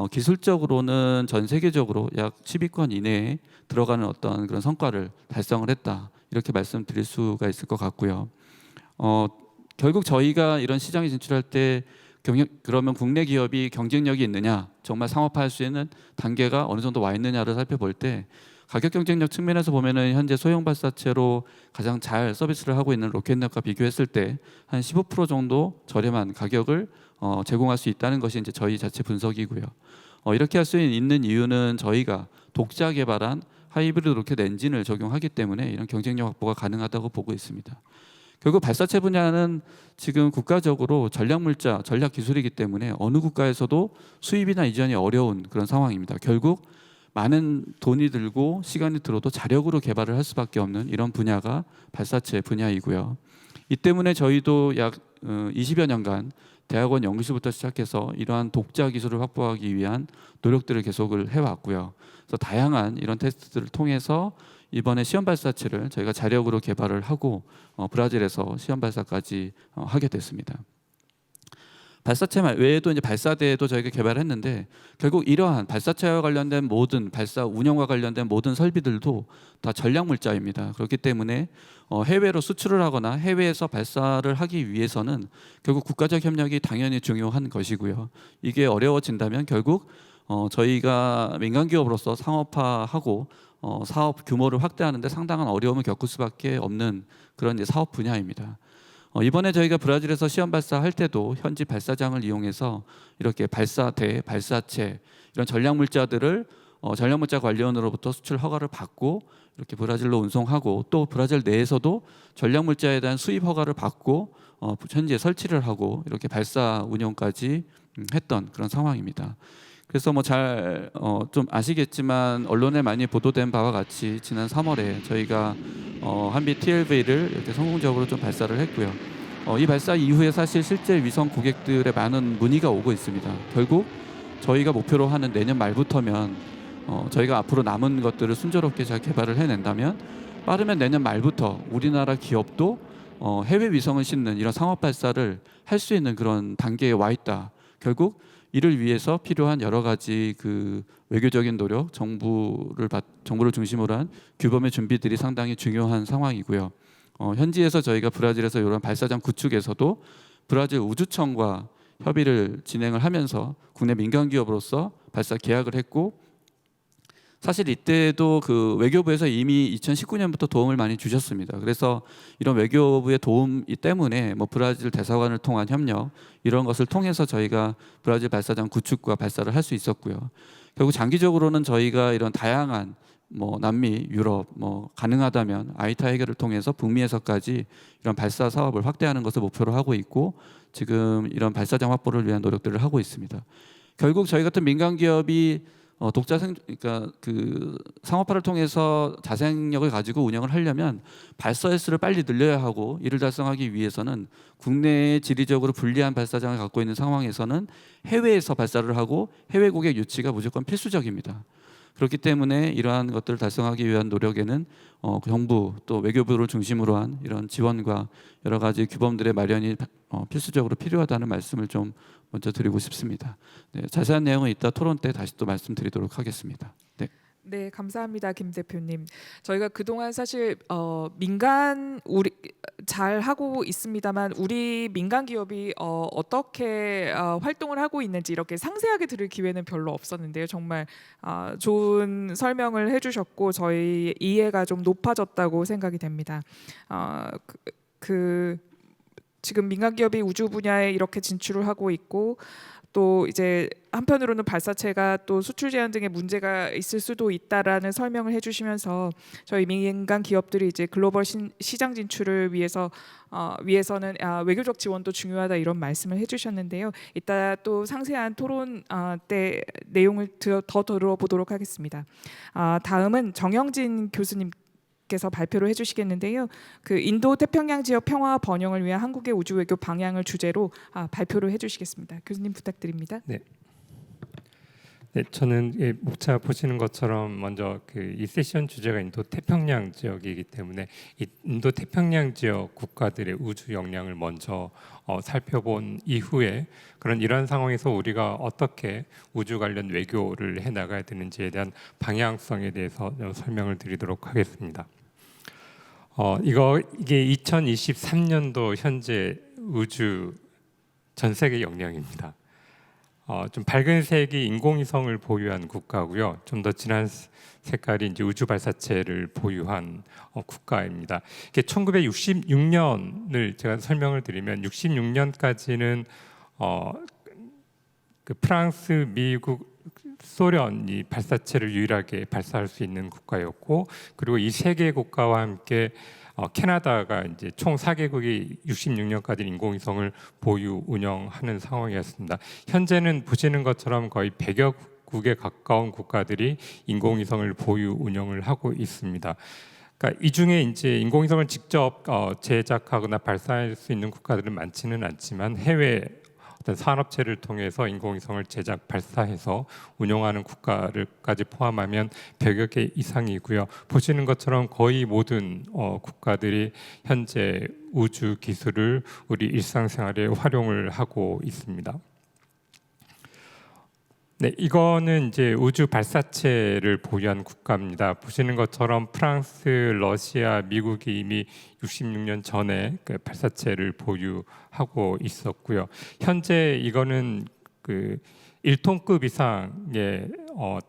기술적으로는 전 세계적으로 약 10위권 이내에 들어가는 어떤 그런 성과를 달성을 했다, 이렇게 말씀드릴 수가 있을 것 같고요. 결국 저희가 이런 시장에 진출할 때 그러면 국내 기업이 경쟁력이 있느냐, 정말 상업화할 수 있는 단계가 어느 정도 와 있느냐를 살펴볼 때, 가격 경쟁력 측면에서 보면은 현재 소형 발사체로 가장 잘 서비스를 하고 있는 로켓넷과 비교했을 때 한 15% 정도 저렴한 가격을 제공할 수 있다는 것이 이제 저희 자체 분석이고요. 이렇게 할 수 있는 이유는 저희가 독자 개발한 하이브리드 로켓 엔진을 적용하기 때문에 이런 경쟁력 확보가 가능하다고 보고 있습니다. 결국 발사체 분야는 지금 국가적으로 전략 물자, 전략 기술이기 때문에 어느 국가에서도 수입이나 이전이 어려운 그런 상황입니다. 결국 많은 돈이 들고 시간이 들어도 자력으로 개발을 할 수밖에 없는 이런 분야가 발사체 분야이고요. 이 때문에 저희도 약 20여 년간 대학원 연구실부터 시작해서 이러한 독자 기술을 확보하기 위한 노력들을 계속을 해왔고요. 그래서 다양한 이런 테스트들을 통해서 이번에 시험 발사체를 저희가 자력으로 개발을 하고 브라질에서 시험 발사까지 하게 됐습니다. 발사체 외에도 이제 발사대도 저희가 개발했는데 결국 이러한 발사체와 관련된 모든 발사 운영과 관련된 모든 설비들도 다 전략 물자입니다. 그렇기 때문에 해외로 수출을 하거나 해외에서 발사를 하기 위해서는 결국 국가적 협력이 당연히 중요한 것이고요. 이게 어려워진다면 결국 저희가 민간 기업으로서 상업화하고 사업 규모를 확대하는데 상당한 어려움을 겪을 수밖에 없는 그런 이제 사업 분야입니다. 이번에 저희가 브라질에서 시험 발사할 때도 현지 발사장을 이용해서 이렇게 발사대, 발사체 이런 전략 물자들을 전략 물자 관리원으로부터 수출 허가를 받고 이렇게 브라질로 운송하고 또 브라질 내에서도 전략 물자에 대한 수입 허가를 받고 현지에 설치를 하고 이렇게 발사 운영까지 했던 그런 상황입니다. 그래서 뭐 잘 좀 아시겠지만 언론에 많이 보도된 바와 같이 지난 3월에 저희가 한비 TLV를 이렇게 성공적으로 좀 발사를 했고요. 이 발사 이후에 사실 실제 위성 고객들의 많은 문의가 오고 있습니다. 결국 저희가 목표로 하는 내년 말부터면 저희가 앞으로 남은 것들을 순조롭게 잘 개발을 해낸다면 빠르면 내년 말부터 우리나라 기업도 해외 위성을 싣는 이런 상업 발사를 할 수 있는 그런 단계에 와 있다. 결국 이를 위해서 필요한 여러 가지 그 외교적인 노력, 정부를 중심으로 한 규범의 준비들이 상당히 중요한 상황이고요. 현지에서 저희가 브라질에서 이런 발사장 구축에서도 브라질 우주청과 협의를 진행을 하면서 국내 민간 기업으로서 발사 계약을 했고 사실 이때도 그 외교부에서 이미 2019년부터 도움을 많이 주셨습니다. 그래서 이런 외교부의 도움 때문에 뭐 브라질 대사관을 통한 협력 이런 것을 통해서 저희가 브라질 발사장 구축과 발사를 할 수 있었고요. 결국 장기적으로는 저희가 이런 다양한 뭐 남미, 유럽, 뭐 가능하다면 아이타 해결을 통해서 북미에서까지 이런 발사 사업을 확대하는 것을 목표로 하고 있고 지금 이런 발사장 확보를 위한 노력들을 하고 있습니다. 결국 저희 같은 민간 기업이 그러니까 그 상업화를 통해서 자생력을 가지고 운영을 하려면 발사 횟수를 빨리 늘려야 하고 이를 달성하기 위해서는 국내에 지리적으로 불리한 발사장을 갖고 있는 상황에서는 해외에서 발사를 하고 해외 고객 유치가 무조건 필수적입니다. 그렇기 때문에 이러한 것들을 달성하기 위한 노력에는 정부 또 외교부를 중심으로 한 이런 지원과 여러 가지 규범들의 마련이 필수적으로 필요하다는 말씀을 좀 먼저 드리고 싶습니다. 네, 자세한 내용은 이따 토론 때 다시 또 말씀드리도록 하겠습니다. 네. 네, 감사합니다, 김 대표님. 저희가 그동안 사실 민간 우리 잘 하고 있습니다만 우리 민간 기업이 어떻게 활동을 하고 있는지 이렇게 상세하게 들을 기회는 별로 없었는데요. 정말 좋은 설명을 해주셨고 저희 이해가 좀 높아졌다고 생각이 됩니다. 지금 민간 기업이 우주 분야에 이렇게 진출을 하고 있고 또 이제 한편으로는 발사체가 또 수출 제한 등의 문제가 있을 수도 있다라는 설명을 해주시면서 저희 민간 기업들이 이제 글로벌 시장 진출을 위해서는 외교적 지원도 중요하다 이런 말씀을 해주셨는데요. 이따 또 상세한 토론 때 내용을 더 들어보도록 하겠습니다. 다음은 정영진 교수님. 께서 발표를 해주시겠는데요. 그 인도 태평양 지역 평화와 번영을 위한 한국의 우주 외교 방향을 주제로 발표를 해주시겠습니다. 교수님 부탁드립니다. 네, 저는 목차 보시는 것처럼 먼저 이 세션 주제가 인도 태평양 지역이기 때문에 이 인도 태평양 지역 국가들의 우주 역량을 먼저 살펴본 이후에 이러한 상황에서 우리가 어떻게 우주 관련 외교를 해 나가야 되는지에 대한 방향성에 대해서 설명을 드리도록 하겠습니다. 이게 2023년도 현재 우주 전 세계 역량입니다. 좀 밝은 색이 인공위성을 보유한 국가고요. 좀 더 진한 색깔이 이제 우주 발사체를 보유한 국가입니다. 이게 1966년을 제가 설명을 드리면 66년까지는 그 프랑스, 미국, 소련이 발사체를 유일하게 발사할 수 있는 국가였고, 그리고 이 세 개 국가와 함께 캐나다가 이제 총 4개국이 66년까지 인공위성을 보유 운영하는 상황이었습니다. 현재는 보시는 것처럼 거의 100여 국에 가까운 국가들이 인공위성을 보유 운영을 하고 있습니다. 그러니까 이 중에 이제 인공위성을 직접 제작하거나 발사할 수 있는 국가들은 많지는 않지만 해외 어떤 산업체를 통해서 인공위성을 제작 발사해서 운영하는 국가를까지 포함하면 100여 개 이상이고요. 보시는 것처럼 거의 모든 국가들이 현재 우주 기술을 우리 일상생활에 활용을 하고 있습니다. 네, 이거는 이제 우주 발사체를 보유한 국가입니다. 보시는 것처럼 프랑스, 러시아, 미국이 이미 66년 전에 그 발사체를 보유하고 있었고요. 현재 이거는 그 1톤급 이상의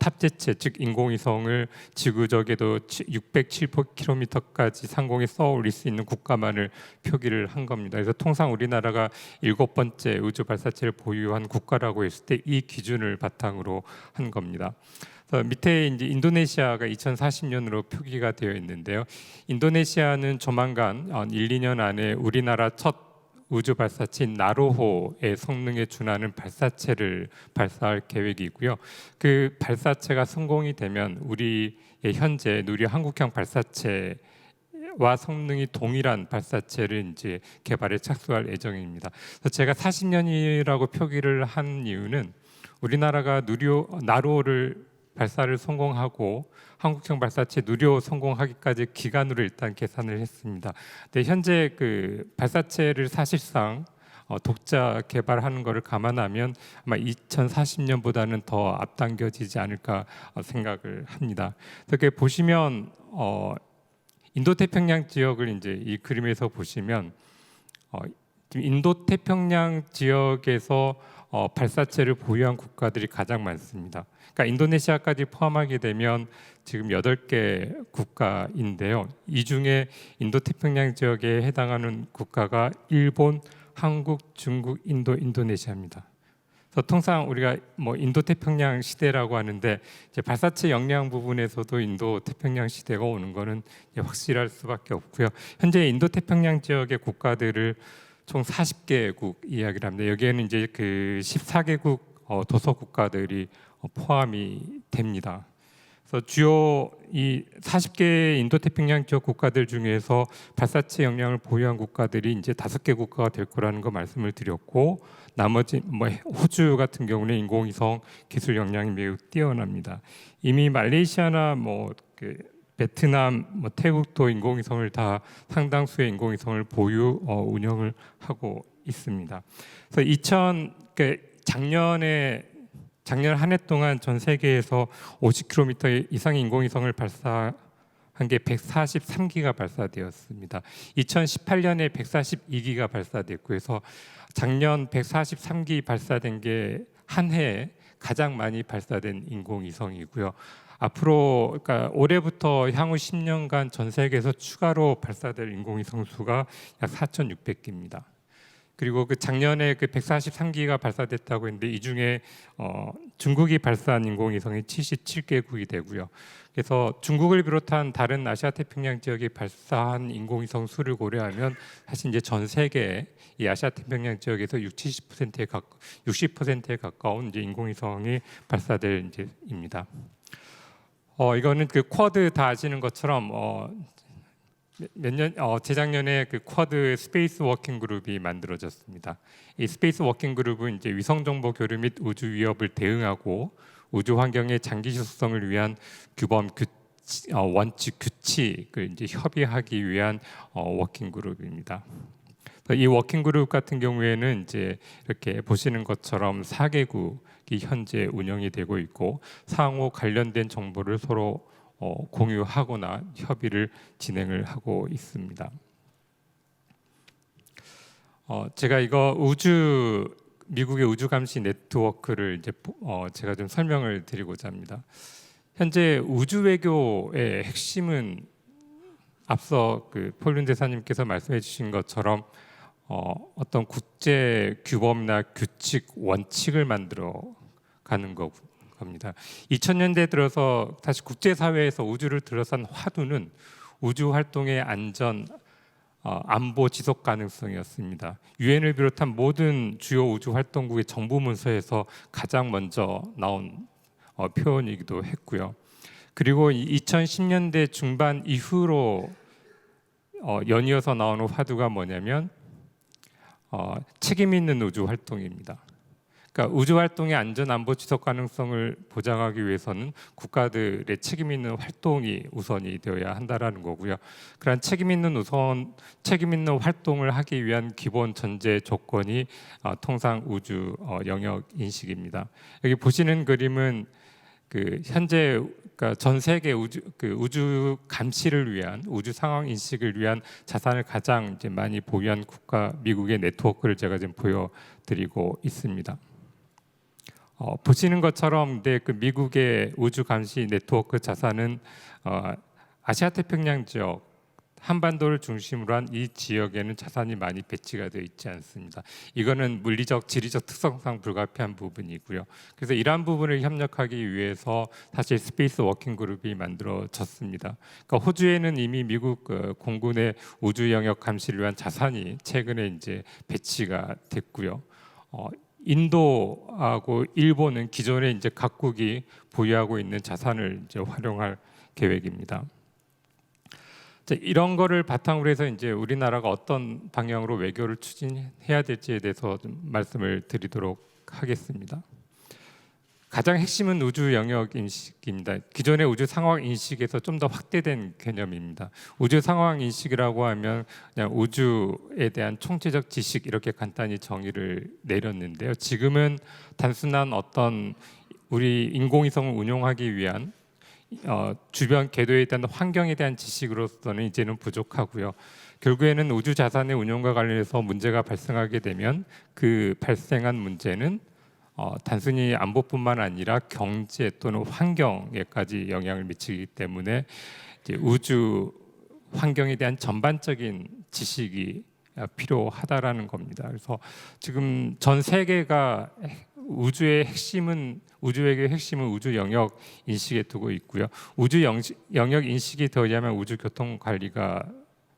탑재체, 즉 인공위성을 지구적에도 607km까지 상공에 쏘아 올릴 수 있는 국가만을 표기를 한 겁니다. 그래서 통상 우리나라가 7번째 우주 발사체를 보유한 국가라고 했을 때 이 기준을 바탕으로 한 겁니다. 밑에 이제 인도네시아가 2040년으로 표기가 되어 있는데요. 인도네시아는 조만간 1, 2년 안에 우리나라 첫 우주 발사체인 나로호의 성능에 준하는 발사체를 발사할 계획이고요. 그 발사체가 성공이 되면 우리의 현재 누리호 한국형 발사체와 성능이 동일한 발사체를 이제 개발에 착수할 예정입니다. 그래서 제가 40년이라고 표기를 한 이유는 우리나라가 나로호를 발사를 성공하고 한국형 발사체 누리호 성공하기까지 기간으로 일단 계산을 했습니다. 근데 현재 그 발사체를 사실상 독자 개발하는 것을 감안하면 아마 2040년보다는 더 앞당겨지지 않을까 생각을 합니다. 이렇게 보시면 인도태평양 지역을 이제 이 그림에서 보시면 인도태평양 지역에서 발사체를 보유한 국가들이 가장 많습니다. 그러니까 인도네시아까지 포함하게 되면 지금 8개 국가인데요. 이 중에 인도태평양 지역에 해당하는 국가가 일본, 한국, 중국, 인도, 인도네시아입니다. 그래서 통상 우리가 뭐 인도태평양 시대라고 하는데 이제 발사체 역량 부분에서도 인도태평양 시대가 오는 거는 확실할 수밖에 없고요. 현재 인도태평양 지역의 국가들을 총 40개국 이야기를 합니다. 여기에는 이제 그 14개국 도서 국가들이 포함이 됩니다. 그래서 주요 이 40개 인도태평양 지역 국가들 중에서 발사체 역량을 보유한 국가들이 이제 5개 국가가 될 거라는 거 말씀을 드렸고, 나머지 뭐 호주 같은 경우는 인공위성 기술 역량이 매우 뛰어납니다. 이미 말레이시아나 뭐 그 베트남, 뭐 태국도 인공위성을 다 상당수의 인공위성을 보유 운영을 하고 있습니다. 그래서 작년 한 해 동안 전 세계에서 50km 이상의 인공위성을 발사한 게 143기가 발사되었습니다. 2018년에 142기가 발사됐고 해서 작년 143기 발사된 게 한 해에 가장 많이 발사된 인공위성이고요. 앞으로 그러니까 올해부터 향후 10년간 전 세계에서 추가로 발사될 인공위성 수가 약 4,600기입니다. 그리고 그 작년에 그 143기가 발사됐다고 했는데 이 중에 중국이 발사한 인공위성이 77개국이 되고요. 그래서 중국을 비롯한 다른 아시아 태평양 지역이 발사한 인공위성 수를 고려하면 사실 이제 전 세계 이 아시아 태평양 지역에서 60%에 가까운 이제 인공위성이 발사될 이제입니다. 이거는 그 쿼드 다 아시는 것처럼 재작년에 그 쿼드 스페이스 워킹 그룹이 만들어졌습니다. 이 스페이스 워킹 그룹은 이제 위성 정보 교류 및 우주 위협을 대응하고 우주 환경의 장기 지속성을 위한 규범, 원칙, 규칙을 이제 협의하기 위한 워킹 그룹입니다. 이 워킹 그룹 같은 경우에는 이제 이렇게 보시는 것처럼 4개국이 현재 운영이 되고 있고 상호 관련된 정보를 서로 공유하거나 협의를 진행을 하고 있습니다. 제가 이거 미국의 우주 감시 네트워크를 이제 제가 좀 설명을 드리고자 합니다. 현재 우주 외교의 핵심은 앞서 그 폴륜 대사님께서 말씀해 주신 것처럼 어떤 국제 규범이나 규칙, 원칙을 만들어 가는 겁니다. 2000년대 들어서 다시 국제사회에서 우주를 들어선 화두는 우주 활동의 안전, 안보 지속 가능성이었습니다. 유엔을 비롯한 모든 주요 우주 활동국의 정부 문서에서 가장 먼저 나온 표현이기도 했고요. 그리고 2010년대 중반 이후로 연이어서 나오는 화두가 뭐냐면 책임 있는 우주 활동입니다. 그러니까 우주 활동의 안전 안보 지속 가능성을 보장하기 위해서는 국가들의 책임 있는 활동이 우선이 되어야 한다라는 거고요. 그러한 책임 있는 활동을 하기 위한 기본 전제 조건이 통상 우주 영역 인식입니다. 여기 보시는 그림은 그 현재 그러니까 전 세계 우주 감시를 위한 우주 상황 인식을 위한 자산을 가장 이제 많이 보유한 국가 미국의 네트워크를 제가 지금 보여드리고 있습니다. 보시는 것처럼 그 미국의 우주 감시 네트워크 자산은 아시아 태평양 지역 한반도를 중심으로 한 이 지역에는 자산이 많이 배치가 되어 있지 않습니다. 이거는 물리적, 지리적 특성상 불가피한 부분이고요. 그래서 이러한 부분을 협력하기 위해서 사실 스페이스 워킹 그룹이 만들어졌습니다. 그러니까 호주에는 이미 미국 공군의 우주 영역 감시를 위한 자산이 최근에 이제 배치가 됐고요. 인도하고 일본은 기존에 이제 각국이 보유하고 있는 자산을 이제 활용할 계획입니다. 이런 거를 바탕으로 해서 이제 우리나라가 어떤 방향으로 외교를 추진해야 될지에 대해서 좀 말씀을 드리도록 하겠습니다. 가장 핵심은 우주 영역 인식입니다. 기존의 우주 상황 인식에서 좀 더 확대된 개념입니다. 우주 상황 인식이라고 하면 그냥 우주에 대한 총체적 지식 이렇게 간단히 정의를 내렸는데요. 지금은 단순한 어떤 우리 인공위성을 운용하기 위한 주변 궤도에 대한 환경에 대한 지식으로서는 이제는 부족하고요. 결국에는 우주 자산의 운용과 관련해서 문제가 발생하게 되면 그 발생한 문제는 단순히 안보뿐만 아니라 경제 또는 환경에까지 영향을 미치기 때문에 이제 우주 환경에 대한 전반적인 지식이 필요하다라는 겁니다. 그래서 지금 전 세계가 우주의 핵심은 우주의 핵심은 우주 영역 인식에 두고 있고요. 우주 영역 인식이 되어야만 우주 교통 관리가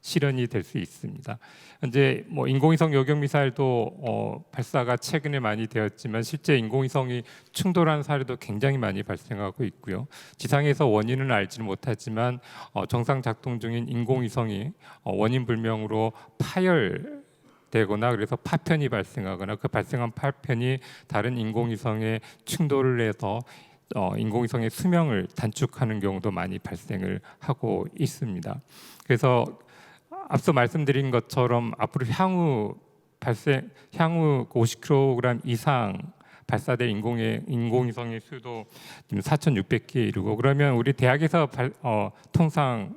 실현이 될 수 있습니다. 현재 뭐 인공위성 요격 미사일도 발사가 최근에 많이 되었지만 실제 인공위성이 충돌한 사례도 굉장히 많이 발생하고 있고요. 지상에서 원인은 알지는 못하지만 정상 작동 중인 인공위성이 원인 불명으로 파열되거나 그래서 파편이 발생하거나 그 발생한 파편이 다른 인공위성에 충돌을 해서 인공위성의 수명을 단축하는 경우도 많이 발생을 하고 있습니다. 그래서 앞서 말씀드린 것처럼 앞으로 향후 50kg 이상 발사될 인공위성의 수도 지금 4,600개에 이르고 그러면 우리 대학에서 통상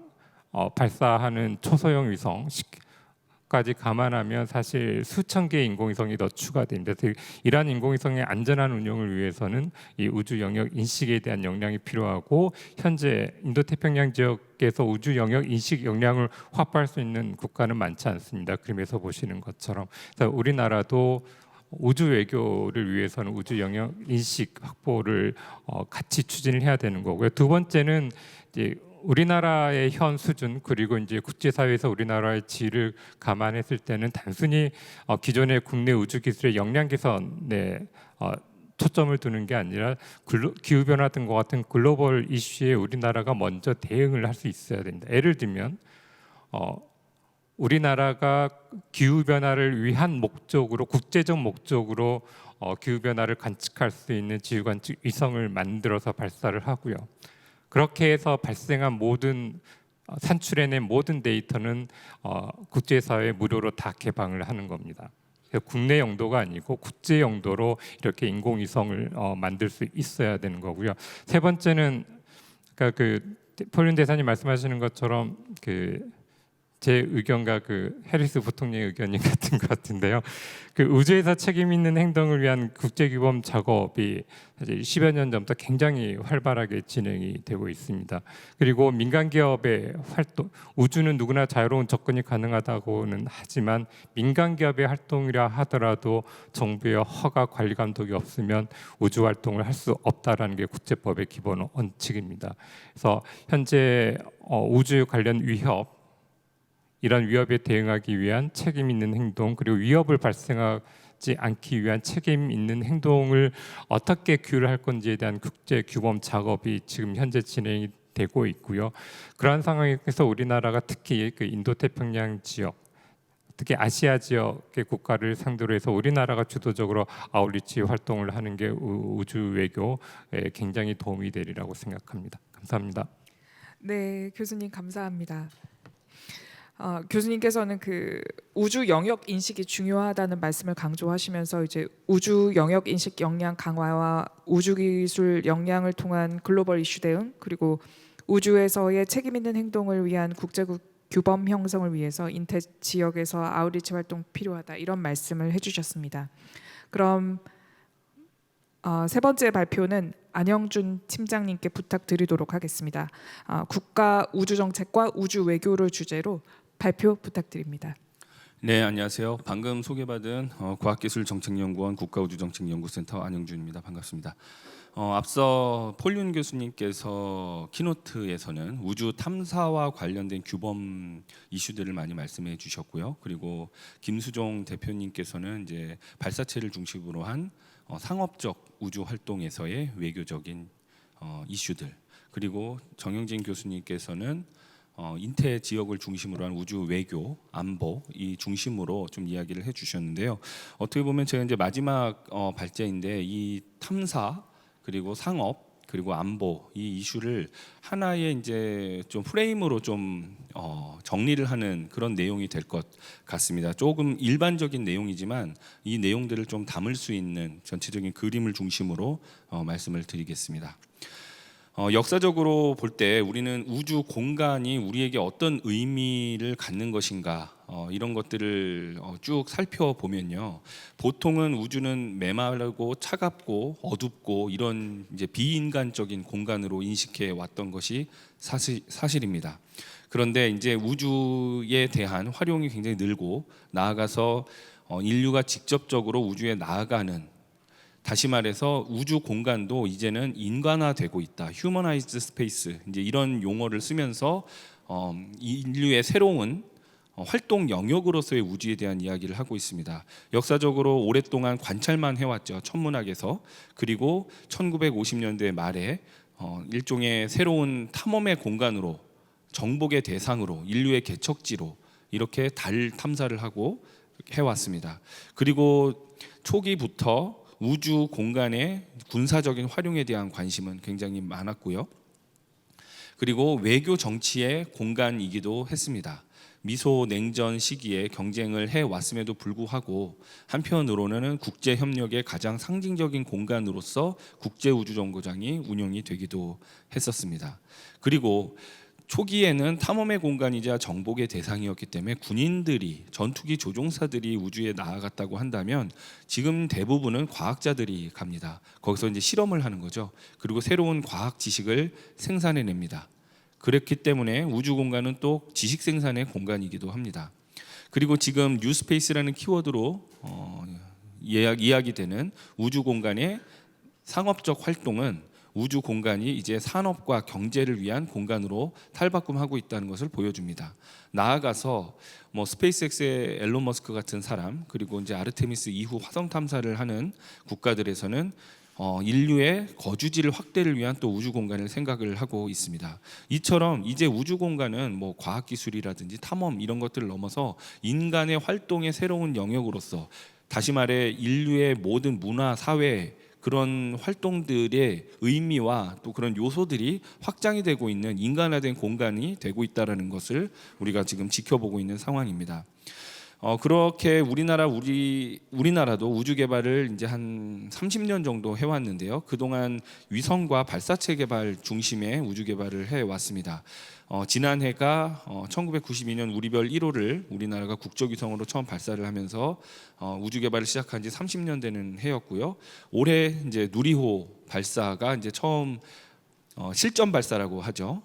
발사하는 초소형 위성까지 감안하면 사실 수천 개의 인공위성이 더 추가됩니다. 그래서 이러한 인공위성의 안전한 운용을 위해서는 이 우주 영역 인식에 대한 역량이 필요하고 현재 인도태평양 지역에서 우주 영역 인식 역량을 확보할 수 있는 국가는 많지 않습니다. 그림에서 보시는 것처럼 그래서 우리나라도 우주 외교를 위해서는 우주 영역 인식 확보를 같이 추진을 해야 되는 거고요. 두 번째는 이제 우리나라의 현 수준 그리고 이제 국제사회에서 우리나라의 질을 감안했을 때는 단순히 기존의 국내 우주 기술의 역량 개선에 초점을 두는 게 아니라 기후 변화 등과 같은 글로벌 이슈에 우리나라가 먼저 대응을 할 수 있어야 됩니다. 예를 들면 우리나라가 기후 변화를 위한 목적으로 국제적 목적으로 기후 변화를 관측할 수 있는 지구 관측 위성을 만들어서 발사를 하고요. 그렇게 해서 발생한 모든 산출해낸 모든 데이터는 국제사회에 무료로 다 개방을 하는 겁니다. 국내 용도가 아니고 국제 용도로 이렇게 인공위성을 만들 수 있어야 되는 거고요. 세 번째는 그러니까 폴린 대사님 말씀하시는 것처럼 제 의견과 해리스 부통령의 의견이 같은 것 같은데요. 우주에서 책임 있는 행동을 위한 국제규범 작업이 사실 10여 년 전부터 굉장히 활발하게 진행이 되고 있습니다. 그리고 민간 기업의 활동, 우주는 누구나 자유로운 접근이 가능하다고는 하지만 민간 기업의 활동이라 하더라도 정부의 허가 관리 감독이 없으면 우주 활동을 할 수 없다라는 게 국제법의 기본 원칙입니다. 그래서 현재 우주 관련 위협 이런 위협에 대응하기 위한 책임 있는 행동 그리고 위협을 발생하지 않기 위한 책임 있는 행동을 어떻게 규율할 건지에 대한 국제 규범 작업이 지금 현재 진행이 되고 있고요. 그러한 상황에서 우리나라가 특히 인도태평양 지역 특히 아시아 지역의 국가를 상대로 해서 우리나라가 주도적으로 아웃리치 활동을 하는 게 우주 외교에 굉장히 도움이 되리라고 생각합니다. 감사합니다. 네, 교수님 감사합니다. 교수님께서는 그 우주 영역 인식이 중요하다는 말씀을 강조하시면서 이제 우주 영역 인식 역량 강화와 우주 기술 역량을 통한 글로벌 이슈 대응, 그리고 우주에서의 책임 있는 행동을 위한 국제 규범 형성을 위해서 인태 지역에서 아웃리치 활동 필요하다, 이런 말씀을 해주셨습니다. 그럼 세 번째 발표는 안영준 팀장님께 부탁드리도록 하겠습니다. 국가 우주 정책과 우주 외교를 주제로 발표 부탁드립니다. 네, 안녕하세요. 방금 소개받은 과학기술정책연구원 국가우주정책연구센터 안영준입니다. 반갑습니다. 앞서 폴윤 교수님께서 키노트에서는 우주 탐사와 관련된 규범 이슈들을 많이 말씀해 주셨고요. 그리고 김수종 대표님께서는 이제 발사체를 중심으로 한 상업적 우주 활동에서의 외교적인 이슈들, 그리고 정영진 교수님께서는 인태 지역을 중심으로 한 우주 외교, 안보 이 중심으로 좀 이야기를 해주셨는데요. 어떻게 보면 제가 이제 마지막 발제인데 이 탐사 그리고 상업 그리고 안보 이 이슈를 하나의 이제 좀 프레임으로 좀 정리를 하는 그런 내용이 될 것 같습니다. 조금 일반적인 내용이지만 이 내용들을 좀 담을 수 있는 전체적인 그림을 중심으로 말씀을 드리겠습니다. 역사적으로 볼 때 우리는 우주 공간이 우리에게 어떤 의미를 갖는 것인가 이런 것들을 쭉 살펴보면요, 보통은 우주는 메마르고 차갑고 어둡고 이런 이제 비인간적인 공간으로 인식해 왔던 것이 사실입니다. 그런데 이제 우주에 대한 활용이 굉장히 늘고 나아가서 인류가 직접적으로 우주에 나아가는, 다시 말해서 우주 공간도 이제는 인간화되고 있다. 휴머나이즈드 스페이스 이제 이런 용어를 쓰면서 인류의 새로운 활동 영역으로서의 우주에 대한 이야기를 하고 있습니다. 역사적으로 오랫동안 관찰만 해왔죠. 천문학에서. 그리고 1950년대 말에 일종의 새로운 탐험의 공간으로, 정복의 대상으로, 인류의 개척지로 이렇게 달 탐사를 하고 해왔습니다. 그리고 초기부터 우주 공간의 군사적인 활용에 대한 관심은 굉장히 많았고요. 그리고 외교 정치의 공간이기도 했습니다. 미소 냉전 시기에 경쟁을 해왔음에도 불구하고 한편으로는 국제 협력의 가장 상징적인 공간으로서 국제우주정거장이 운영이 되기도 했었습니다. 그리고 초기에는 탐험의 공간이자 정복의 대상이었기 때문에 군인들이, 전투기 조종사들이 우주에 나아갔다고 한다면 지금 대부분은 과학자들이 갑니다. 거기서 이제 실험을 하는 거죠. 그리고 새로운 과학 지식을 생산해냅니다. 그렇기 때문에 우주 공간은 또 지식 생산의 공간이기도 합니다. 그리고 지금 뉴스페이스라는 키워드로 이야기되는 우주 공간의 상업적 활동은 우주 공간이 이제 산업과 경제를 위한 공간으로 탈바꿈하고 있다는 것을 보여줍니다. 나아가서 스페이스X의 앨런 머스크 같은 사람, 그리고 이제 아르테미스 이후 화성 탐사를 하는 국가들에서는 인류의 거주지를 확대를 위한 또 우주 공간을 생각을 하고 있습니다. 이처럼 이제 우주 공간은 과학 기술이라든지 탐험 이런 것들을 넘어서 인간의 활동의 새로운 영역으로서, 다시 말해 인류의 모든 문화, 사회 그런 활동들의 의미와 또 그런 요소들이 확장이 되고 있는 인간화된 공간이 되고 있다는 것을 우리가 지금 지켜보고 있는 상황입니다. 그렇게 우리나라도 우주 개발을 이제 한 30년 정도 해왔는데요. 그동안 위성과 발사체 개발 중심의 우주 개발을 해왔습니다. 지난해가 1992년 우리별 1호를 우리나라가 국적위성으로 처음 발사를 하면서 우주 개발을 시작한 지 30년 되는 해였고요. 올해 이제 누리호 발사가 이제 처음 실전 발사라고 하죠.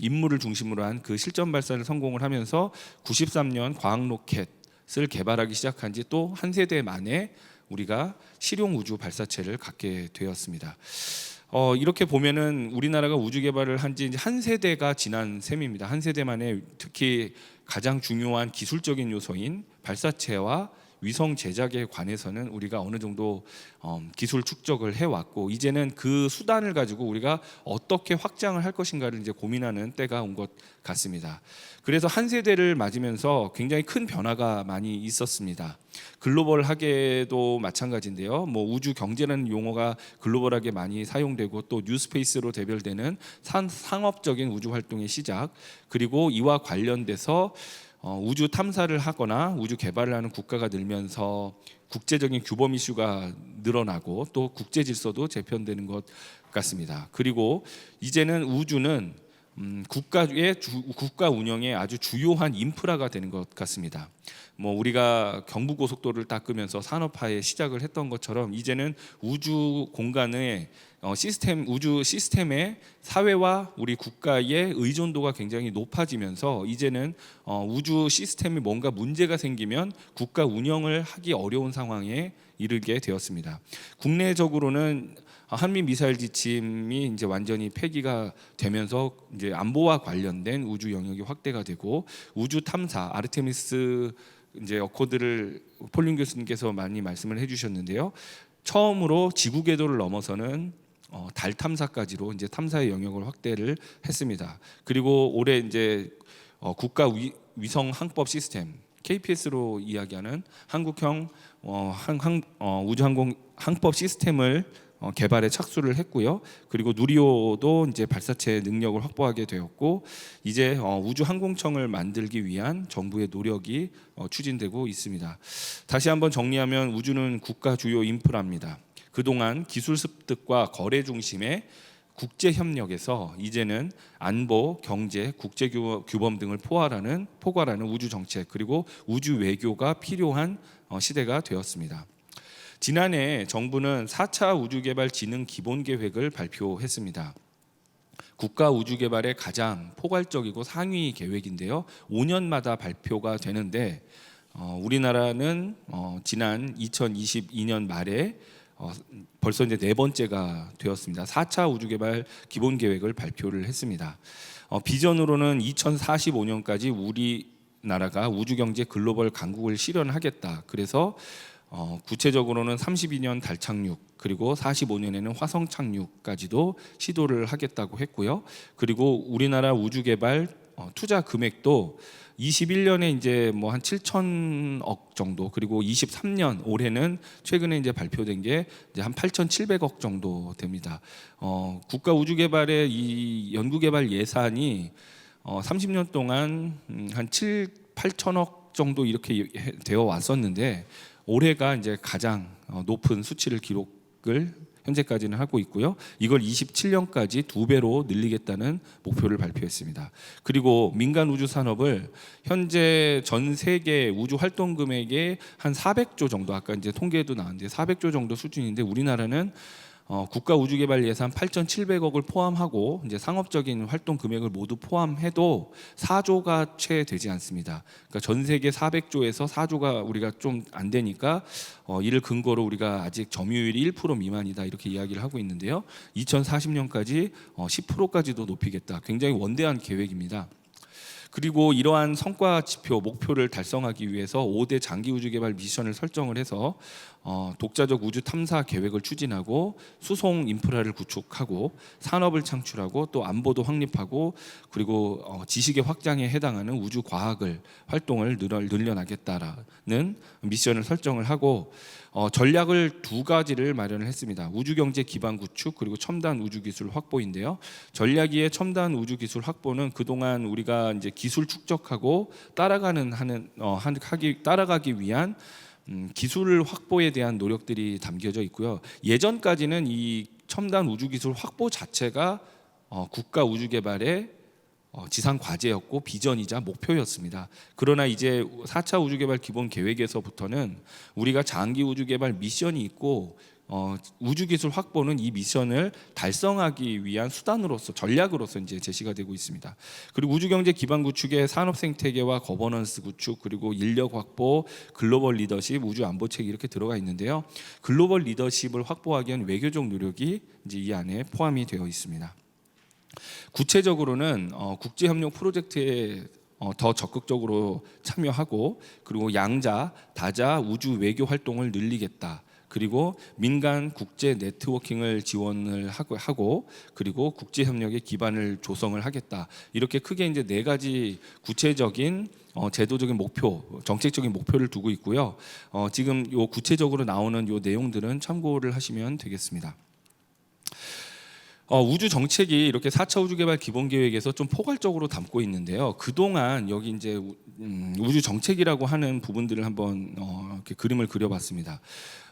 임무를 중심으로 한 그 실전 발사를 성공을 하면서 93년 과학 로켓을 개발하기 시작한 지 또 한 세대 만에 우리가 실용 우주 발사체를 갖게 되었습니다. 이렇게 보면은 우리나라가 우주 개발을 한 지 한 세대가 지난 셈입니다. 한 세대 만에 특히 가장 중요한 기술적인 요소인 발사체와 위성 제작에 관해서는 우리가 어느 정도 기술 축적을 해왔고 이제는 그 수단을 가지고 우리가 어떻게 확장을 할 것인가를 이제 고민하는 때가 온 것 같습니다. 그래서 한 세대를 맞으면서 굉장히 큰 변화가 많이 있었습니다. 글로벌하게도 마찬가지인데요. 뭐 우주 경제라는 용어가 글로벌하게 많이 사용되고 또 뉴스페이스로 대별되는 상업적인 우주 활동의 시작, 그리고 이와 관련돼서 우주 탐사를 하거나 우주 개발을 하는 국가가 늘면서 국제적인 규범 이슈가 늘어나고 또 국제 질서도 재편되는 것 같습니다. 그리고 이제는 우주는 국가 운영의 아주 주요한 인프라가 되는 것 같습니다. 뭐 우리가 경부고속도로를 닦으면서 산업화에 시작을 했던 것처럼 이제는 우주 공간의 우주 시스템의 사회와 우리 국가의 의존도가 굉장히 높아지면서 이제는 우주 시스템에 뭔가 문제가 생기면 국가 운영을 하기 어려운 상황에 이르게 되었습니다. 국내적으로는 한미 미사일 지침이 이제 완전히 폐기가 되면서 이제 안보와 관련된 우주 영역이 확대가 되고 우주 탐사 아르테미스 이제 어코드를 폴린 교수님께서 많이 말씀을 해주셨는데요. 처음으로 지구 궤도를 넘어서는 달 탐사까지로 이제 탐사의 영역을 확대를 했습니다. 그리고 올해 이제 국가 위성 항법 시스템 KPS로 이야기하는 한국형 우주항공 항법 시스템을 개발에 착수를 했고요. 그리고 누리호도 이제 발사체 능력을 확보하게 되었고 이제 우주항공청을 만들기 위한 정부의 노력이 추진되고 있습니다. 다시 한번 정리하면 우주는 국가 주요 인프라입니다. 그동안 기술 습득과 거래 중심의 국제 협력에서 이제는 안보, 경제, 국제 규범 등을 포괄하는 우주 정책 그리고 우주 외교가 필요한 시대가 되었습니다. 지난해 정부는 4차 우주개발 진흥 기본계획을 발표했습니다. 국가 우주개발의 가장 포괄적이고 상위 계획인데요. 5년마다 발표가 되는데 우리나라는 지난 2022년 말에 벌써 이제 네 번째가 되었습니다. 4차 우주개발 기본계획을 발표를 했습니다. 비전으로는 2045년까지 우리나라가 우주경제 글로벌 강국을 실현하겠다. 그래서 구체적으로는 32년 달 착륙 그리고 45년에는 화성 착륙까지도 시도를 하겠다고 했고요. 그리고 우리나라 우주 개발 투자 금액도 21년에 이제 뭐 한 7천억 정도 그리고 23년 올해는 최근에 이제 발표된 게 이제 한 8,700억 정도 됩니다. 국가 우주 개발의 이 연구 개발 예산이 30년 동안 한 8천억 정도 이렇게 되어 왔었는데 올해가 이제 가장 높은 수치를 기록을 현재까지는 하고 있고요. 이걸 27년까지 2배로 늘리겠다는 목표를 발표했습니다. 그리고 민간 우주 산업을 현재 전 세계 우주 활동 금액의 한 400조 정도 아까 이제 통계도 나왔는데 400조 정도 수준인데 우리나라는 국가 우주 개발 예산 8,700억을 포함하고 이제 상업적인 활동 금액을 모두 포함해도 4조가 채 되지 않습니다. 그러니까 전 세계 400조에서 4조가 우리가 좀 안 되니까 이를 근거로 우리가 아직 점유율이 1% 미만이다 이렇게 이야기를 하고 있는데요. 2040년까지 10%까지도 높이겠다. 굉장히 원대한 계획입니다. 그리고 이러한 성과 지표, 목표를 달성하기 위해서 5대 장기 우주 개발 미션을 설정을 해서 독자적 우주 탐사 계획을 추진하고 수송 인프라를 구축하고 산업을 창출하고 또 안보도 확립하고 그리고 지식의 확장에 해당하는 우주 과학을 활동을 늘려나겠다라는 미션을 설정을 하고 전략을 두 가지를 마련을 했습니다. 우주 경제 기반 구축 그리고 첨단 우주 기술 확보인데요. 전략위의 첨단 우주 기술 확보는 그동안 우리가 이제 기술 축적하고 따라가기 위한 기술 확보에 대한 노력들이 담겨져 있고요. 예전까지는 이 첨단 우주 기술 확보 자체가 국가 우주 개발의 지상 과제였고 비전이자 목표였습니다. 그러나 이제 4차 우주 개발 기본 계획에서부터는 우리가 장기 우주 개발 미션이 있고 우주 기술 확보는 이 미션을 달성하기 위한 수단으로서 전략으로서 이제 제시가 되고 있습니다. 그리고 우주 경제 기반 구축에 산업 생태계와 거버넌스 구축 그리고 인력 확보, 글로벌 리더십, 우주 안보책 이렇게 들어가 있는데요. 글로벌 리더십을 확보하기 위한 외교적 노력이 이제 이 안에 포함이 되어 있습니다. 구체적으로는 국제협력 프로젝트에 더 적극적으로 참여하고 그리고 양자, 다자 우주 외교 활동을 늘리겠다. 그리고 민간 국제 네트워킹을 지원을 하고 그리고 국제 협력의 기반을 조성을 하겠다. 이렇게 크게 이제 4가지 구체적인 제도적인 목표, 정책적인 목표를 두고 있고요. 지금 요 구체적으로 나오는 요 내용들은 참고를 하시면 되겠습니다. 우주 정책이 이렇게 4차 우주 개발 기본 계획에서 좀 포괄적으로 담고 있는데요. 그동안 여기 이제 우주 정책이라고 하는 부분들을 한번 이렇게 그림을 그려봤습니다.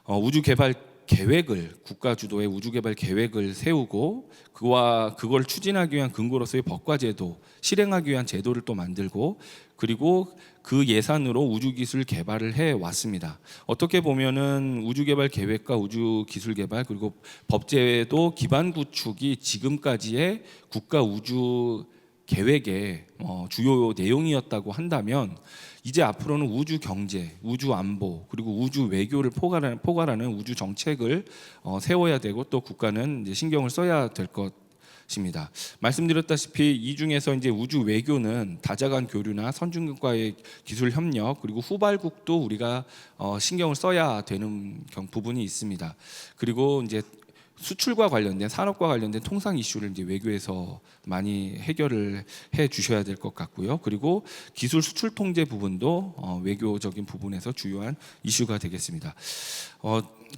우주 개발 계획을 국가 주도의 우주 개발 계획을 세우고 그걸 추진하기 위한 근거로서의 법과 제도, 실행하기 위한 제도를 또 만들고 그리고 그 예산으로 우주 기술 개발을 해 왔습니다. 어떻게 보면은 우주 개발 계획과 우주 기술 개발 그리고 법제도 기반 구축이 지금까지의 국가 우주 계획의 주요 내용이었다고 한다면 이제 앞으로는 우주 경제, 우주 안보 그리고 우주 외교를 포괄하는 우주 정책을 세워야 되고 또 국가는 이제 신경을 써야 될 것입니다. 말씀드렸다시피 이 중에서 이제 우주 외교는 다자 간 교류나 선진국과의 기술 협력 그리고 후발국도 우리가 신경을 써야 되는 부분이 있습니다. 그리고 이제 수출과 관련된 산업과 관련된 통상 이슈를 이제 외교에서 많이 해결을 해 주셔야 될 것 같고요. 그리고 기술 수출 통제 부분도 외교적인 부분에서 주요한 이슈가 되겠습니다.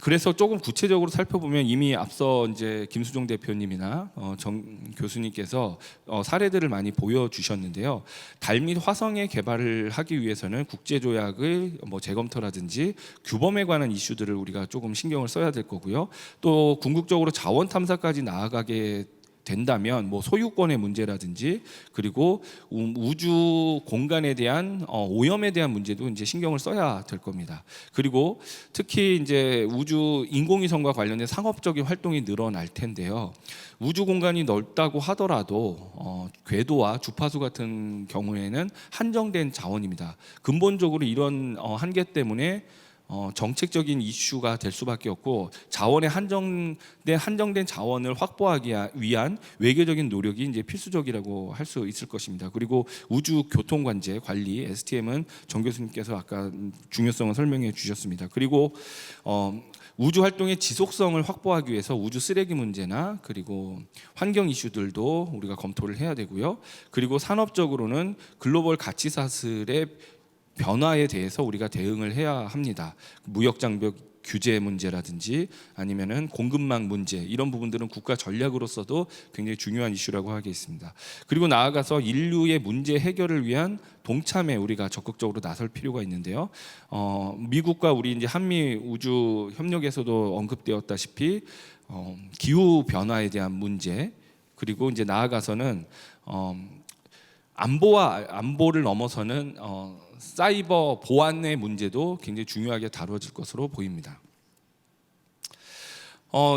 그래서 조금 구체적으로 살펴보면 이미 앞서 이제 김수종 대표님이나 정 교수님께서 사례들을 많이 보여주셨는데요. 달 및 화성의 개발을 하기 위해서는 국제조약의 재검토라든지 규범에 관한 이슈들을 우리가 조금 신경을 써야 될 거고요. 또 궁극적으로 자원 탐사까지 나아가게 된다면 소유권의 문제라든지 그리고 우주 공간에 대한 오염에 대한 문제도 이제 신경을 써야 될 겁니다. 그리고 특히 이제 우주 인공위성과 관련된 상업적인 활동이 늘어날 텐데요. 우주 공간이 넓다고 하더라도 궤도와 주파수 같은 경우에는 한정된 자원입니다. 근본적으로 이런 한계 때문에 정책적인 이슈가 될 수밖에 없고 자원의 한정된 자원을 확보하기 위한 외교적인 노력이 이제 필수적이라고 할 수 있을 것입니다. 그리고 우주 교통 관제 관리 STM은 정 교수님께서 아까 중요성을 설명해 주셨습니다. 그리고 우주 활동의 지속성을 확보하기 위해서 우주 쓰레기 문제나 그리고 환경 이슈들도 우리가 검토를 해야 되고요. 그리고 산업적으로는 글로벌 가치 사슬의 변화에 대해서 우리가 대응을 해야 합니다. 무역 장벽 규제 문제라든지 아니면은 공급망 문제 이런 부분들은 국가 전략으로서도 굉장히 중요한 이슈라고 하겠습니다. 그리고 나아가서 인류의 문제 해결을 위한 동참에 우리가 적극적으로 나설 필요가 있는데요. 미국과 우리 이제 한미 우주 협력에서도 언급되었다시피 기후 변화에 대한 문제 그리고 이제 나아가서는 안보를 넘어서는 사이버 보안의 문제도 굉장히 중요하게 다뤄질 것으로 보입니다.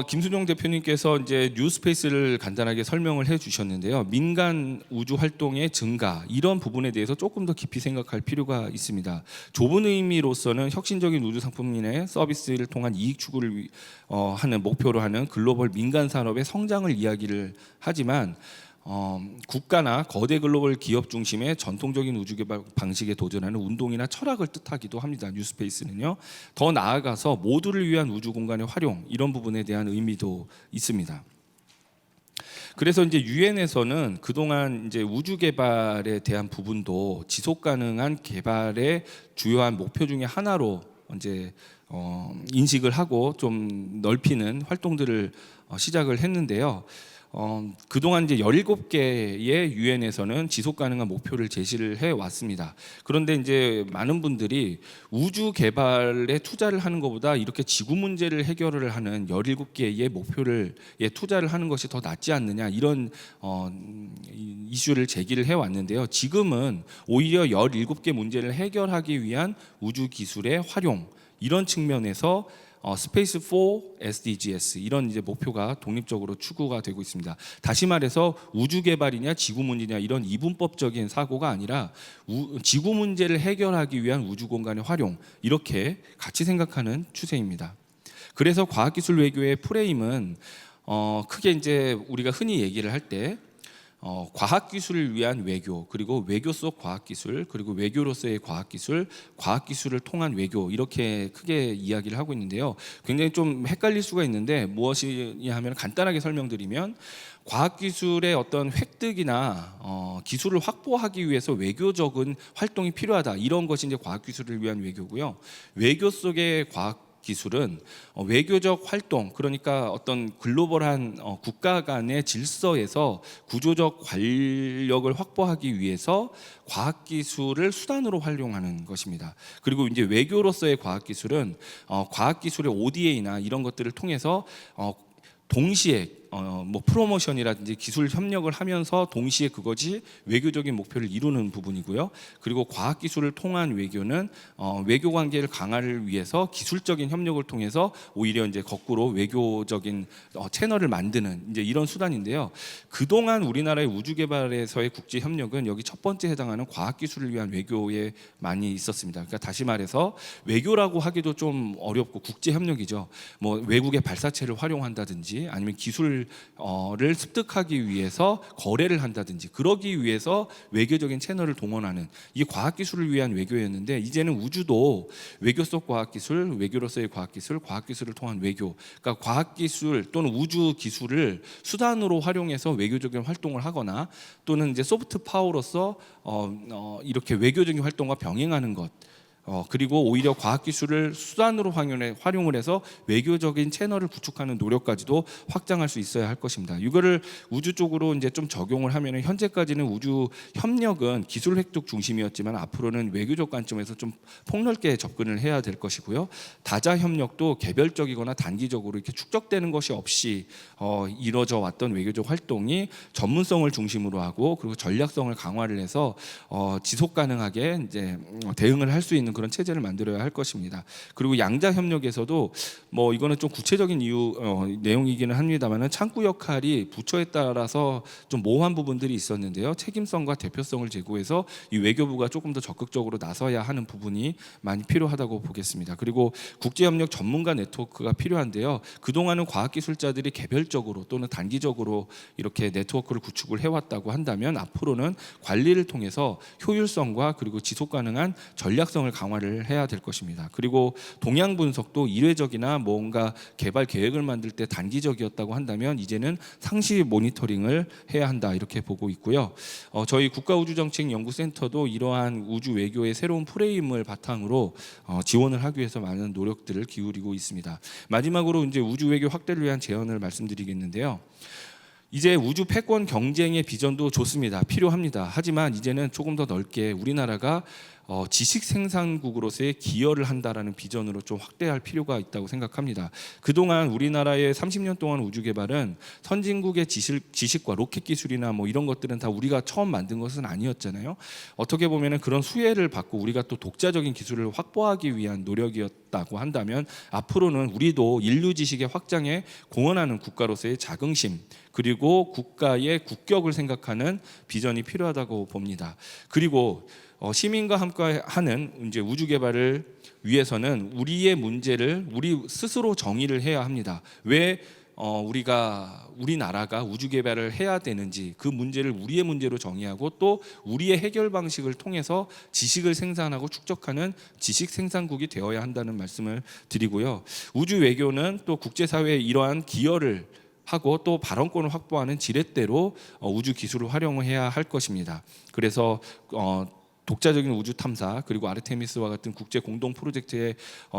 김순용 대표님께서 이제 뉴스페이스를 간단하게 설명을 해주셨는데요. 민간 우주 활동의 증가 이런 부분에 대해서 조금 더 깊이 생각할 필요가 있습니다. 좁은 의미로서는 혁신적인 우주 상품이나 서비스를 통한 이익 추구를 하는 목표로 하는 글로벌 민간 산업의 성장을 이야기를 하지만 국가나 거대 글로벌 기업 중심의 전통적인 우주 개발 방식에 도전하는 운동이나 철학을 뜻하기도 합니다. 뉴스페이스는요. 더 나아가서 모두를 위한 우주 공간의 활용 이런 부분에 대한 의미도 있습니다. 그래서 이제 유엔에서는 그동안 이제 우주 개발에 대한 부분도 지속 가능한 개발의 주요한 목표 중에 하나로 이제 인식을 하고 좀 넓히는 활동들을 시작을 했는데요. 그동안 이제 17개의 유엔에서는 지속 가능한 목표를 제시를 해 왔습니다. 그런데 이제 많은 분들이 우주 개발에 투자를 하는 것보다 이렇게 지구 문제를 해결을 하는 17개의 목표를 투자를 하는 것이 더 낫지 않느냐 이런 이슈를 제기를 해 왔는데요. 지금은 오히려 17개 문제를 해결하기 위한 우주 기술의 활용 이런 측면에서 스페이스 4 SDGs 이런 이제 목표가 독립적으로 추구가 되고 있습니다. 다시 말해서 우주 개발이냐 지구 문제냐 이런 이분법적인 사고가 아니라 지구 문제를 해결하기 위한 우주 공간의 활용 이렇게 같이 생각하는 추세입니다. 그래서 과학기술 외교의 프레임은 크게 이제 우리가 흔히 얘기를 할 때 과학기술을 위한 외교, 그리고 외교 속 과학기술, 그리고 외교로서의 과학기술, 과학기술을 통한 외교, 이렇게 크게 이야기를 하고 있는데요. 굉장히 좀 헷갈릴 수가 있는데 무엇이냐 하면 간단하게 설명드리면 과학기술의 어떤 획득이나 기술을 확보하기 위해서 외교적인 활동이 필요하다, 이런 것이 이제 과학기술을 위한 외교고요. 외교 속의 과학 기술은 외교적 활동, 그러니까 어떤 글로벌한 국가 간의 질서에서 구조적 관력을 확보하기 위해서 과학기술을 수단으로 활용하는 것입니다. 그리고 이제 외교로서의 과학기술은 과학기술의 ODA나 이런 것들을 통해서 동시에 뭐 프로모션이라든지 기술 협력을 하면서 동시에 그것이 외교적인 목표를 이루는 부분이고요. 그리고 과학기술을 통한 외교는 외교 관계를 강화를 위해서 기술적인 협력을 통해서 오히려 이제 거꾸로 외교적인 채널을 만드는 이제 이런 수단인데요. 그동안 우리나라의 우주 개발에서의 국제 협력은 여기 첫 번째 해당하는 과학기술을 위한 외교에 많이 있었습니다. 그러니까 다시 말해서 외교라고 하기도 좀 어렵고 국제 협력이죠. 뭐 외국의 발사체를 활용한다든지 아니면 기술을 습득하기 위해서 거래를 한다든지 그러기 위해서 외교적인 채널을 동원하는, 이게 과학기술을 위한 외교였는데 이제는 우주도 외교 속 과학기술, 외교로서의 과학기술, 과학기술을 통한 외교, 그러니까 과학기술 또는 우주 기술을 수단으로 활용해서 외교적인 활동을 하거나 또는 이제 소프트 파워로서 이렇게 외교적인 활동과 병행하는 것, 그리고 오히려 과학기술을 수단으로 활용을 해서 외교적인 채널을 구축하는 노력까지도 확장할 수 있어야 할 것입니다. 이거를 우주 쪽으로 이제 좀 적용을 하면 현재까지는 우주 협력은 기술 획득 중심이었지만 앞으로는 외교적 관점에서 좀 폭넓게 접근을 해야 될 것이고요. 다자 협력도 개별적이거나 단기적으로 이렇게 축적되는 것이 없이 이루어져 왔던 외교적 활동이 전문성을 중심으로 하고 그리고 전략성을 강화를 해서 지속 가능하게 이제 대응을 할 수 있는 그런 체제를 만들어야 할 것입니다. 그리고 양자 협력에서도 뭐 이거는 좀 구체적인 내용이기는 합니다만은 창구 역할이 부처에 따라서 좀 모호한 부분들이 있었는데요. 책임성과 대표성을 제고해서 이 외교부가 조금 더 적극적으로 나서야 하는 부분이 많이 필요하다고 보겠습니다. 그리고 국제협력 전문가 네트워크가 필요한데요. 그동안은 과학기술자들이 개별적으로 또는 단기적으로 이렇게 네트워크를 구축을 해왔다고 한다면 앞으로는 관리를 통해서 효율성과 그리고 지속 가능한 전략성을 강화를 해야 될 것입니다. 그리고 동향 분석도 이례적이나 뭔가 개발 계획을 만들 때 단기적이었다고 한다면 이제는 상시 모니터링을 해야 한다, 이렇게 보고 있고요. 저희 국가우주정책연구센터도 이러한 우주 외교의 새로운 프레임을 바탕으로 지원을 하기 위해서 많은 노력들을 기울이고 있습니다. 마지막으로 이제 우주 외교 확대를 위한 제언을 말씀드리겠는데요. 이제 우주 패권 경쟁의 비전도 좋습니다. 필요합니다. 하지만 이제는 조금 더 넓게 우리나라가 지식 생산국으로서의 기여를 한다라는 비전으로 좀 확대할 필요가 있다고 생각합니다. 그동안 우리나라의 30년 동안 우주 개발은 선진국의 지식과 로켓 기술이나 뭐 이런 것들은 다 우리가 처음 만든 것은 아니었잖아요. 어떻게 보면은 그런 수혜를 받고 우리가 또 독자적인 기술을 확보하기 위한 노력이었다고 한다면 앞으로는 우리도 인류 지식의 확장에 공헌하는 국가로서의 자긍심, 그리고 국가의 국격을 생각하는 비전이 필요하다고 봅니다. 그리고 시민과 함께하는 이제 우주 개발을 위해서는 우리의 문제를 우리 스스로 정의를 해야 합니다. 왜 우리나라가 우주 개발을 해야 되는지 그 문제를 우리의 문제로 정의하고 또 우리의 해결 방식을 통해서 지식을 생산하고 축적하는 지식 생산국이 되어야 한다는 말씀을 드리고요. 우주 외교는 또 국제사회에 이러한 기여를 하고 또 발언권을 확보하는 지렛대로 우주 기술을 활용해야 할 것입니다. 그래서 독자적인 우주 탐사 그리고 아르테미스와 같은 국제 공동 프로젝트에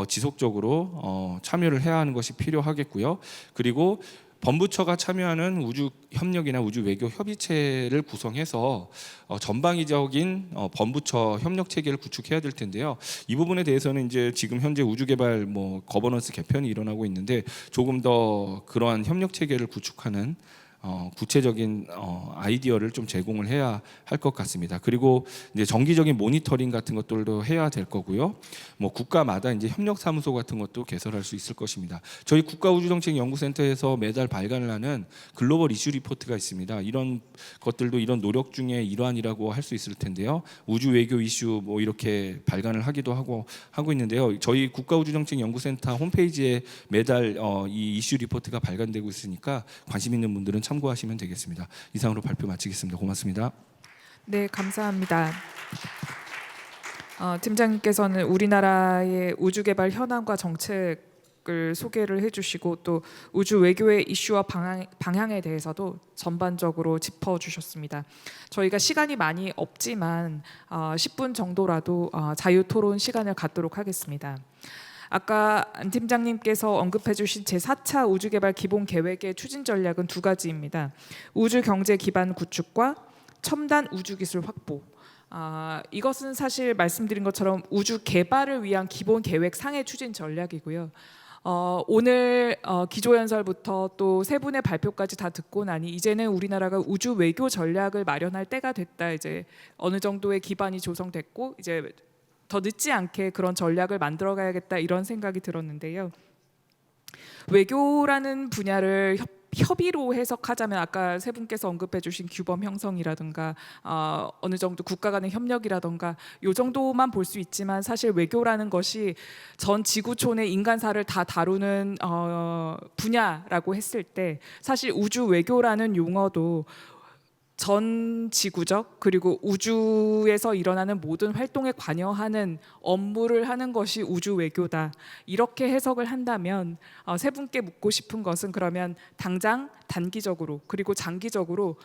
지속적으로 참여를 해야 하는 것이 필요하겠고요. 그리고 범부처가 참여하는 우주 협력이나 우주 외교 협의체를 구성해서 전방위적인 범부처 협력 체계를 구축해야 될 텐데요. 이 부분에 대해서는 이제 지금 현재 우주 개발 거버넌스 개편이 일어나고 있는데 조금 더 그러한 협력 체계를 구축하는 구체적인 아이디어를 좀 제공을 해야 할 것 같습니다. 그리고 이제 정기적인 모니터링 같은 것들도 해야 될 거고요. 뭐 국가마다 이제 협력 사무소 같은 것도 개설할 수 있을 것입니다. 저희 국가우주정책연구센터에서 매달 발간을 하는 글로벌 이슈 리포트가 있습니다. 이런 것들도 이런 노력 중에 일환이라고 할 수 있을 텐데요. 우주 외교 이슈 뭐 이렇게 발간을 하기도 하고 있는데요. 저희 국가우주정책연구센터 홈페이지에 매달 이 이슈 리포트가 발간되고 있으니까 관심 있는 분들은 참고하시면 되겠습니다. 이상으로 발표 마치겠습니다. 고맙습니다. 네, 감사합니다. 팀장님께서는 우리나라의 우주 개발 현황과 정책을 소개를 해주시고 또 우주 외교의 이슈와 방향에 대해서도 전반적으로 짚어주셨습니다. 저희가 시간이 많이 없지만 10분 정도라도 자유 토론 시간을 갖도록 하겠습니다. 아까 안 팀장님께서 언급해주신 제4차 우주개발 기본계획의 추진 전략은 두 가지입니다. 우주 경제 기반 구축과 첨단 우주기술 확보. 이것은 사실 말씀드린 것처럼 우주 개발을 위한 기본 계획 상의 추진 전략이고요. 오늘 기조연설부터 또 세 분의 발표까지 다 듣고 나니 이제는 우리나라가 우주 외교 전략을 마련할 때가 됐다. 이제 어느 정도의 기반이 조성됐고 이제 더 늦지 않게 그런 전략을 만들어가야겠다 이런 생각이 들었는데요. 외교라는 분야를 협의로 해석하자면 아까 세 분께서 언급해주신 규범 형성이라든가 어느 정도 국가 간의 협력이라든가 요 정도만 볼 수 있지만 사실 외교라는 것이 전 지구촌의 인간사를 다 다루는 분야라고 했을 때 사실 우주 외교라는 용어도 전 지구적 그리고 우주에서 일어나는 모든 활동에 관여하는 업무를 하는 것이 우주 외교다. 이렇게 해석을 한다면 세 분께 묻고 싶은 것은 그러면 당장 단기적으로 그리고 장기적으로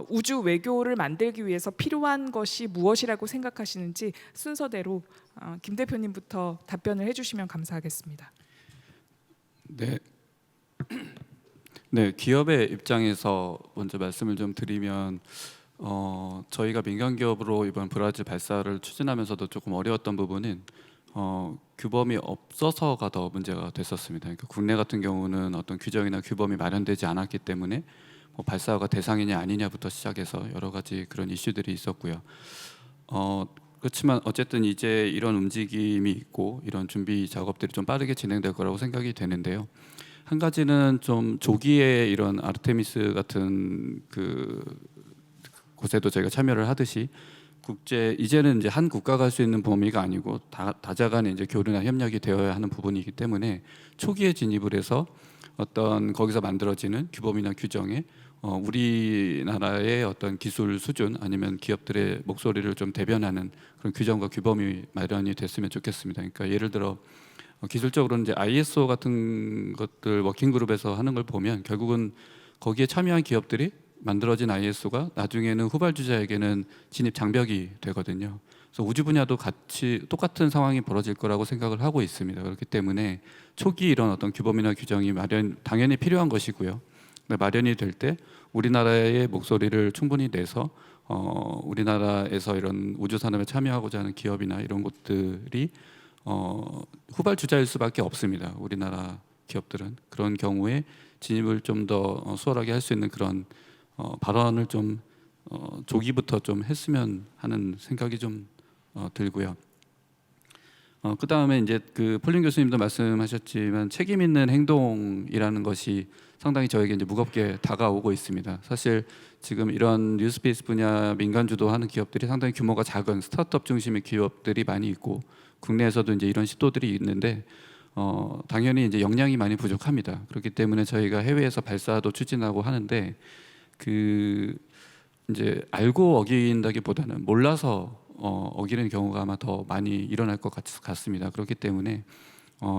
우주 외교를 만들기 위해서 필요한 것이 무엇이라고 생각하시는지 순서대로 김 대표님부터 답변을 해주시면 감사하겠습니다. 네. 네, 기업의 입장에서 먼저 말씀을 좀 드리면 저희가 민간 기업으로 이번 브라질 발사를 추진하면서도 조금 어려웠던 부분은 규범이 없어서가 더 문제가 됐었습니다. 그러니까 국내 같은 경우는 어떤 규정이나 규범이 마련되지 않았기 때문에 발사가 대상이냐 아니냐부터 시작해서 여러 가지 그런 이슈들이 있었고요. 그렇지만 어쨌든 이제 이런 움직임이 있고 이런 준비 작업들이 좀 빠르게 진행될 거라고 생각이 되는데요. 한 가지는 좀 조기에 이런 아르테미스 같은 그 곳에도 저희가 참여를 하듯이 이제는 이제 한 국가가 할 수 있는 범위가 아니고 다자간의 이제 교류나 협력이 되어야 하는 부분이기 때문에 초기에 진입을 해서 어떤 거기서 만들어지는 규범이나 규정에 우리나라의 어떤 기술 수준 아니면 기업들의 목소리를 좀 대변하는 그런 규정과 규범이 마련이 됐으면 좋겠습니다. 그러니까 예를 들어 기술적으로는 이제 ISO 같은 것들 워킹그룹에서 하는 걸 보면 결국은 거기에 참여한 기업들이 만들어진 ISO가 나중에는 후발주자에게는 진입 장벽이 되거든요. 그래서 우주 분야도 같이 똑같은 상황이 벌어질 거라고 생각을 하고 있습니다. 그렇기 때문에 초기 이런 어떤 규범이나 규정이 당연히 필요한 것이고요. 마련이 될 때 우리나라의 목소리를 충분히 내서 우리나라에서 이런 우주 산업에 참여하고자 하는 기업이나 이런 곳들이 후발주자일 수밖에 없습니다. 우리나라 기업들은 그런 경우에 진입을 좀 더 수월하게 할 수 있는 그런 발언을 좀 조기부터 좀 했으면 하는 생각이 좀 들고요. 그 다음에 이제 그 폴린 교수님도 말씀하셨지만 책임 있는 행동이라는 것이 상당히 저에게 이제 무겁게 다가오고 있습니다. 사실 지금 이런 뉴스페이스 분야 민간 주도하는 기업들이 상당히 규모가 작은 스타트업 중심의 기업들이 많이 있고 국내에서도 이제 이런 시도들이 있는데 당연히 이제 역량이 많이 부족합니다. 그렇기 때문에 저희가 해외에서 발사도 추진하고 하는데 그 이제 알고 어긴다기보다는 몰라서 어기는 경우가 아마 더 많이 일어날 것 같습니다. 그렇기 때문에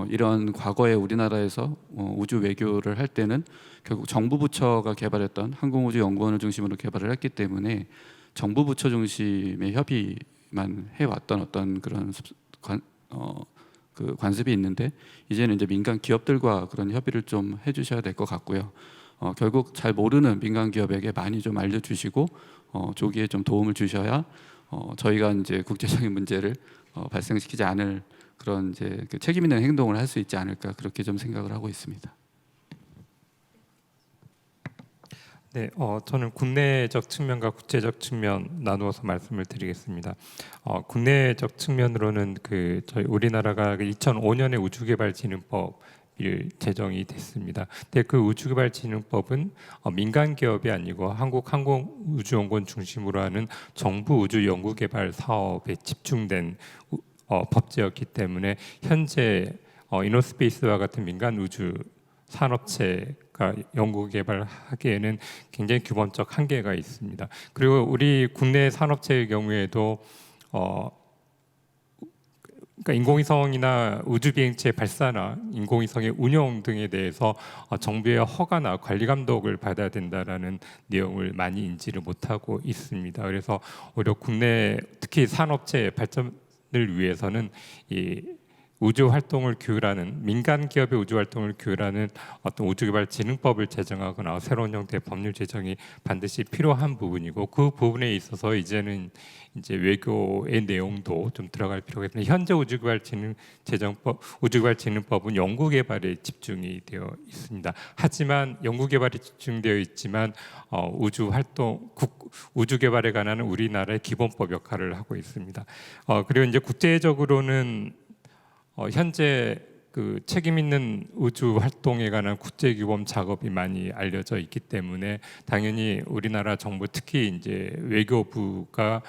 이런 과거에 우리나라에서 우주 외교를 할 때는 결국 정부 부처가 개발했던 항공우주연구원을 중심으로 개발을 했기 때문에 정부 부처 중심의 협의만 해왔던 어떤 그런 그 관습이 있는데 이제는 이제 민간 기업들과 그런 협의를 좀 해주셔야 될 것 같고요. 결국 잘 모르는 민간 기업에게 많이 좀 알려주시고 조기에 좀 도움을 주셔야 저희가 이제 국제적인 문제를 발생시키지 않을 그런 이제 그 책임 있는 행동을 할 수 있지 않을까 그렇게 좀 생각을 하고 있습니다. 네, 저는 국내적 측면과 국제적 측면 나누어서 말씀을 드리겠습니다. 국내적 측면으로는 저희 우리나라가 2005년에 우주개발진흥법 제정이 됐습니다. 근데 그 우주개발진흥법은 민간 기업이 아니고 한국항공우주연구원 중심으로 하는 정부 우주 연구개발 사업에 집중된 법제였기 때문에 현재 이노스페이스와 같은 민간 우주 산업체 그러니까 연구 개발하기에는 굉장히 규범적 한계가 있습니다. 그리고 우리 국내 산업체의 경우에도 그러니까 인공위성이나 우주비행체 발사나 인공위성의 운용 등에 대해서 정부의 허가나 관리 감독을 받아야 된다라는 내용을 많이 인지를 못하고 있습니다. 그래서 오히려 국내 특히 산업체 발전을 위해서는 이 우주 활동을 규율하는 민간 기업의 우주 활동을 규율하는 어떤 우주개발진흥법을 제정하거나 새로운 형태의 법률 제정이 반드시 필요한 부분이고, 그 부분에 있어서 이제는 이제 외교의 내용도 좀 들어갈 필요가 있습니다. 현재 우주개발진흥법은 연구개발에 집중이 되어 있습니다. 하지만 연구개발에 집중되어 있지만 우주개발에 관한 우리나라의 기본법 역할을 하고 있습니다. 그리고 이제 국제적으로는 현재 그 책임 있는 우주 활동에 관한 국제 규범 작업이 많이 알려져 있기 때문에 당연히 우리나라 정부, 특히 이제 외교부가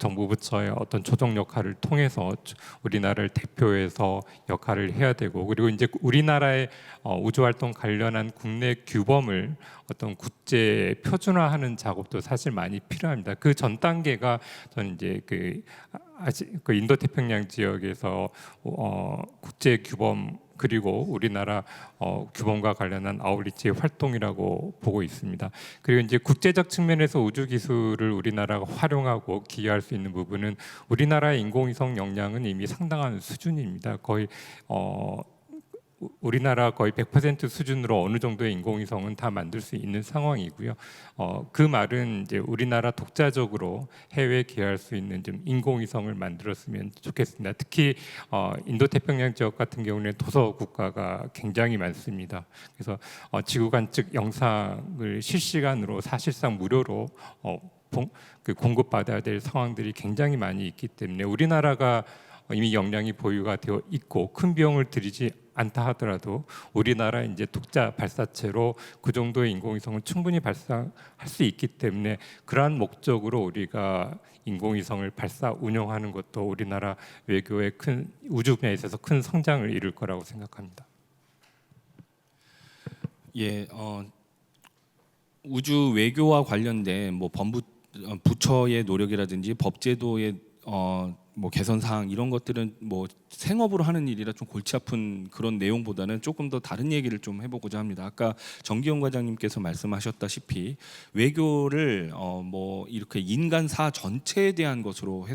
정부 부처의 어떤 조정 역할을 통해서 우리나라를 대표해서 역할을 해야 되고, 그리고 이제 우리나라의 우주 활동 관련한 국내 규범을 어떤 국제 표준화하는 작업도 사실 많이 필요합니다. 그 전 단계가 저는 이제 그 인도 태평양 지역에서 국제 규범 그리고 우리나라 규범과 관련한 아웃리치 활동이라고 보고 있습니다. 그리고 이제 국제적 측면에서 우주 기술을 우리나라가 활용하고 기여할 수 있는 부분은 우리나라의 인공위성 역량은 이미 상당한 수준입니다. 거의 우리나라 거의 100% 수준으로 어느 정도의 인공위성은 다 만들 수 있는 상황이고요. 그 말은 이제 우리나라 독자적으로 해외에 기여할 수 있는 좀 인공위성을 만들었으면 좋겠습니다. 특히 인도태평양 지역 같은 경우는 도서 국가가 굉장히 많습니다. 그래서 지구 관측 영상을 실시간으로 사실상 무료로 공급받아야 될 상황들이 굉장히 많이 있기 때문에 우리나라가 이미 역량이 보유가 되어 있고 큰 비용을 들이지 않다 하더라도 우리나라 이제 독자 발사체로 그 정도의 인공위성을 충분히 발사할 수 있기 때문에 그러한 목적으로 우리가 인공위성을 발사 운영하는 것도 우리나라 외교의 큰 우주 분야에 있어서 큰 성장을 이룰 거라고 생각합니다. 예, 우주 외교와 관련된 뭐 부처의 노력이라든지 법제도의 뭐 개선 사항 이런 것들은 뭐 생업으로 하는 일이라 좀 골치 아픈 그런 내용보다는 조금 더 다른 얘기를 좀 해보고자 합니다. 아까 정기영 과장님께서 말씀하셨다시피 외교를 뭐 이렇게 인간사 전체에 대한 것으로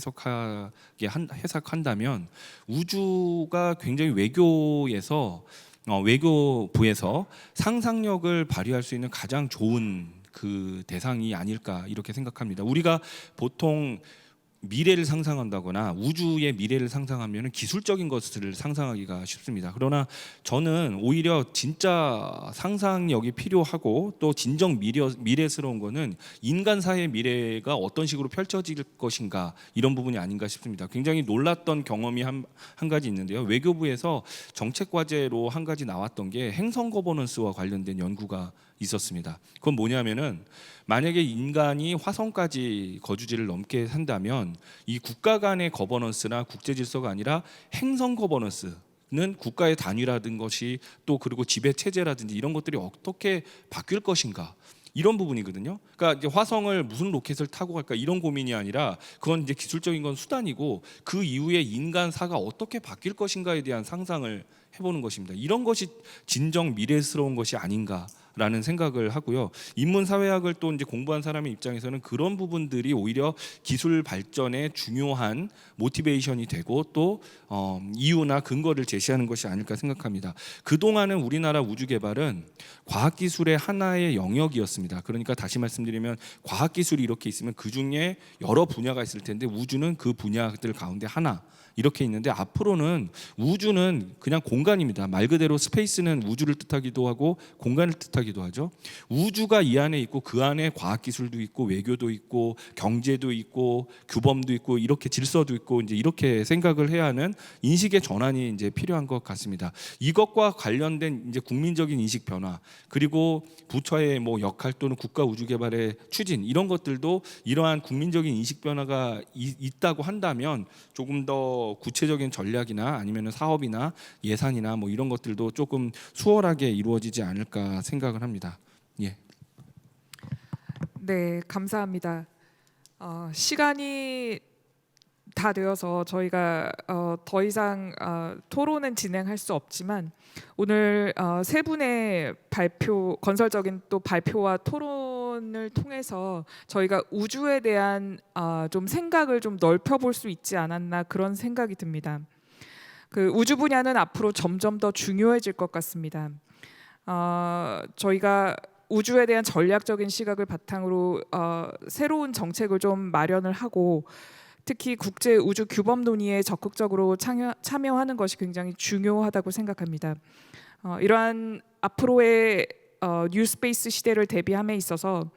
해석한다면 우주가 굉장히 외교부에서 상상력을 발휘할 수 있는 가장 좋은 그 대상이 아닐까 이렇게 생각합니다. 우리가 보통 미래를 상상한다거나 우주의 미래를 상상하면 기술적인 것을 상상하기가 쉽습니다. 그러나 저는 오히려 진짜 상상력이 필요하고 또 진정 미래스러운 거는 인간사의 미래가 어떤 식으로 펼쳐질 것인가 이런 부분이 아닌가 싶습니다. 굉장히 놀랐던 경험이 한 가지 있는데요. 외교부에서 정책 과제로 한 가지 나왔던 게 행성 거버넌스와 관련된 연구가 있었습니다. 그건 뭐냐면은 만약에 인간이 화성까지 거주지를 넘게 산다면 이 국가 간의 거버넌스나 국제 질서가 아니라 행성 거버넌스는 국가의 단위라든 것이 또 그리고 지배 체제라든지 이런 것들이 어떻게 바뀔 것인가 이런 부분이거든요. 그러니까 이제 화성을 무슨 로켓을 타고 갈까 이런 고민이 아니라 그건 이제 기술적인 건 수단이고 그 이후에 인간사가 어떻게 바뀔 것인가에 대한 상상을 해보는 것입니다. 이런 것이 진정 미래스러운 것이 아닌가라는 생각을 하고요. 인문사회학을 또 이제 공부한 사람의 입장에서는 그런 부분들이 오히려 기술 발전에 중요한 모티베이션이 되고 또 이유나 근거를 제시하는 것이 아닐까 생각합니다. 그동안은 우리나라 우주 개발은 과학기술의 하나의 영역이었습니다. 그러니까 다시 말씀드리면 과학기술이 이렇게 있으면 그중에 여러 분야가 있을 텐데 우주는 그 분야들 가운데 하나 이렇게 있는데 앞으로는 우주는 그냥 공간입니다. 말 그대로 스페이스는 우주를 뜻하기도 하고 공간을 뜻하기도 하죠. 우주가 이 안에 있고 그 안에 과학기술도 있고 외교도 있고 경제도 있고 규범도 있고 이렇게 질서도 있고 이제 이렇게 생각을 해야 하는 인식의 전환이 이제 필요한 것 같습니다. 이것과 관련된 이제 국민적인 인식 변화 그리고 부처의 뭐 역할 또는 국가 우주 개발의 추진 이런 것들도 이러한 국민적인 인식 변화가 있다고 한다면 조금 더 구체적인 전략이나 아니면 사업이나 예산이나 뭐 이런 것들도 조금 수월하게 이루어지지 않을까 생각을 생각을 합니다. 예. 네, 감사합니다. 시간이 다 되어서 저희가 더 이상 토론은 진행할 수 없지만 오늘 세 분의 발표, 건설적인 또 발표와 토론을 통해서 저희가 우주에 대한 좀 생각을 좀 넓혀볼 수 있지 않았나 그런 생각이 듭니다. 그 우주 분야는 앞으로 점점 더 중요해질 것 같습니다. 저희가 우주에 대한 전략적인 시각을 바탕으로 새로운 정책을 좀 마련을 하고 특히 국제 우주 규범 논의에 적극적으로 참여하는 것이 굉장히 중요하다고 생각합니다. 이러한 앞으로의 뉴스페이스 시대를 대비함에 있어서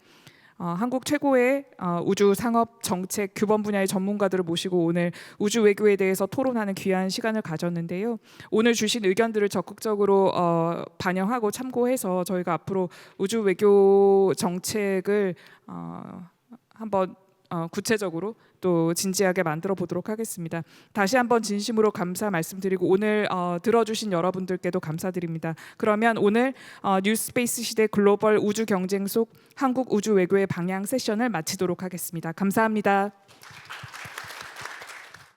한국 최고의 우주 상업 정책 규범 분야의 전문가들을 모시고 오늘 우주 외교에 대해서 토론하는 귀한 시간을 가졌는데요. 오늘 주신 의견들을 적극적으로 반영하고 참고해서 저희가 앞으로 우주 외교 정책을 한번 구체적으로 또 진지하게 만들어 보도록 하겠습니다. 다시 한번 진심으로 감사 말씀드리고 오늘 들어주신 여러분들께도 감사드립니다. 그러면 오늘 뉴스페이스 시대 글로벌 우주 경쟁 속 한국 우주 외교의 방향 세션을 마치도록 하겠습니다. 감사합니다.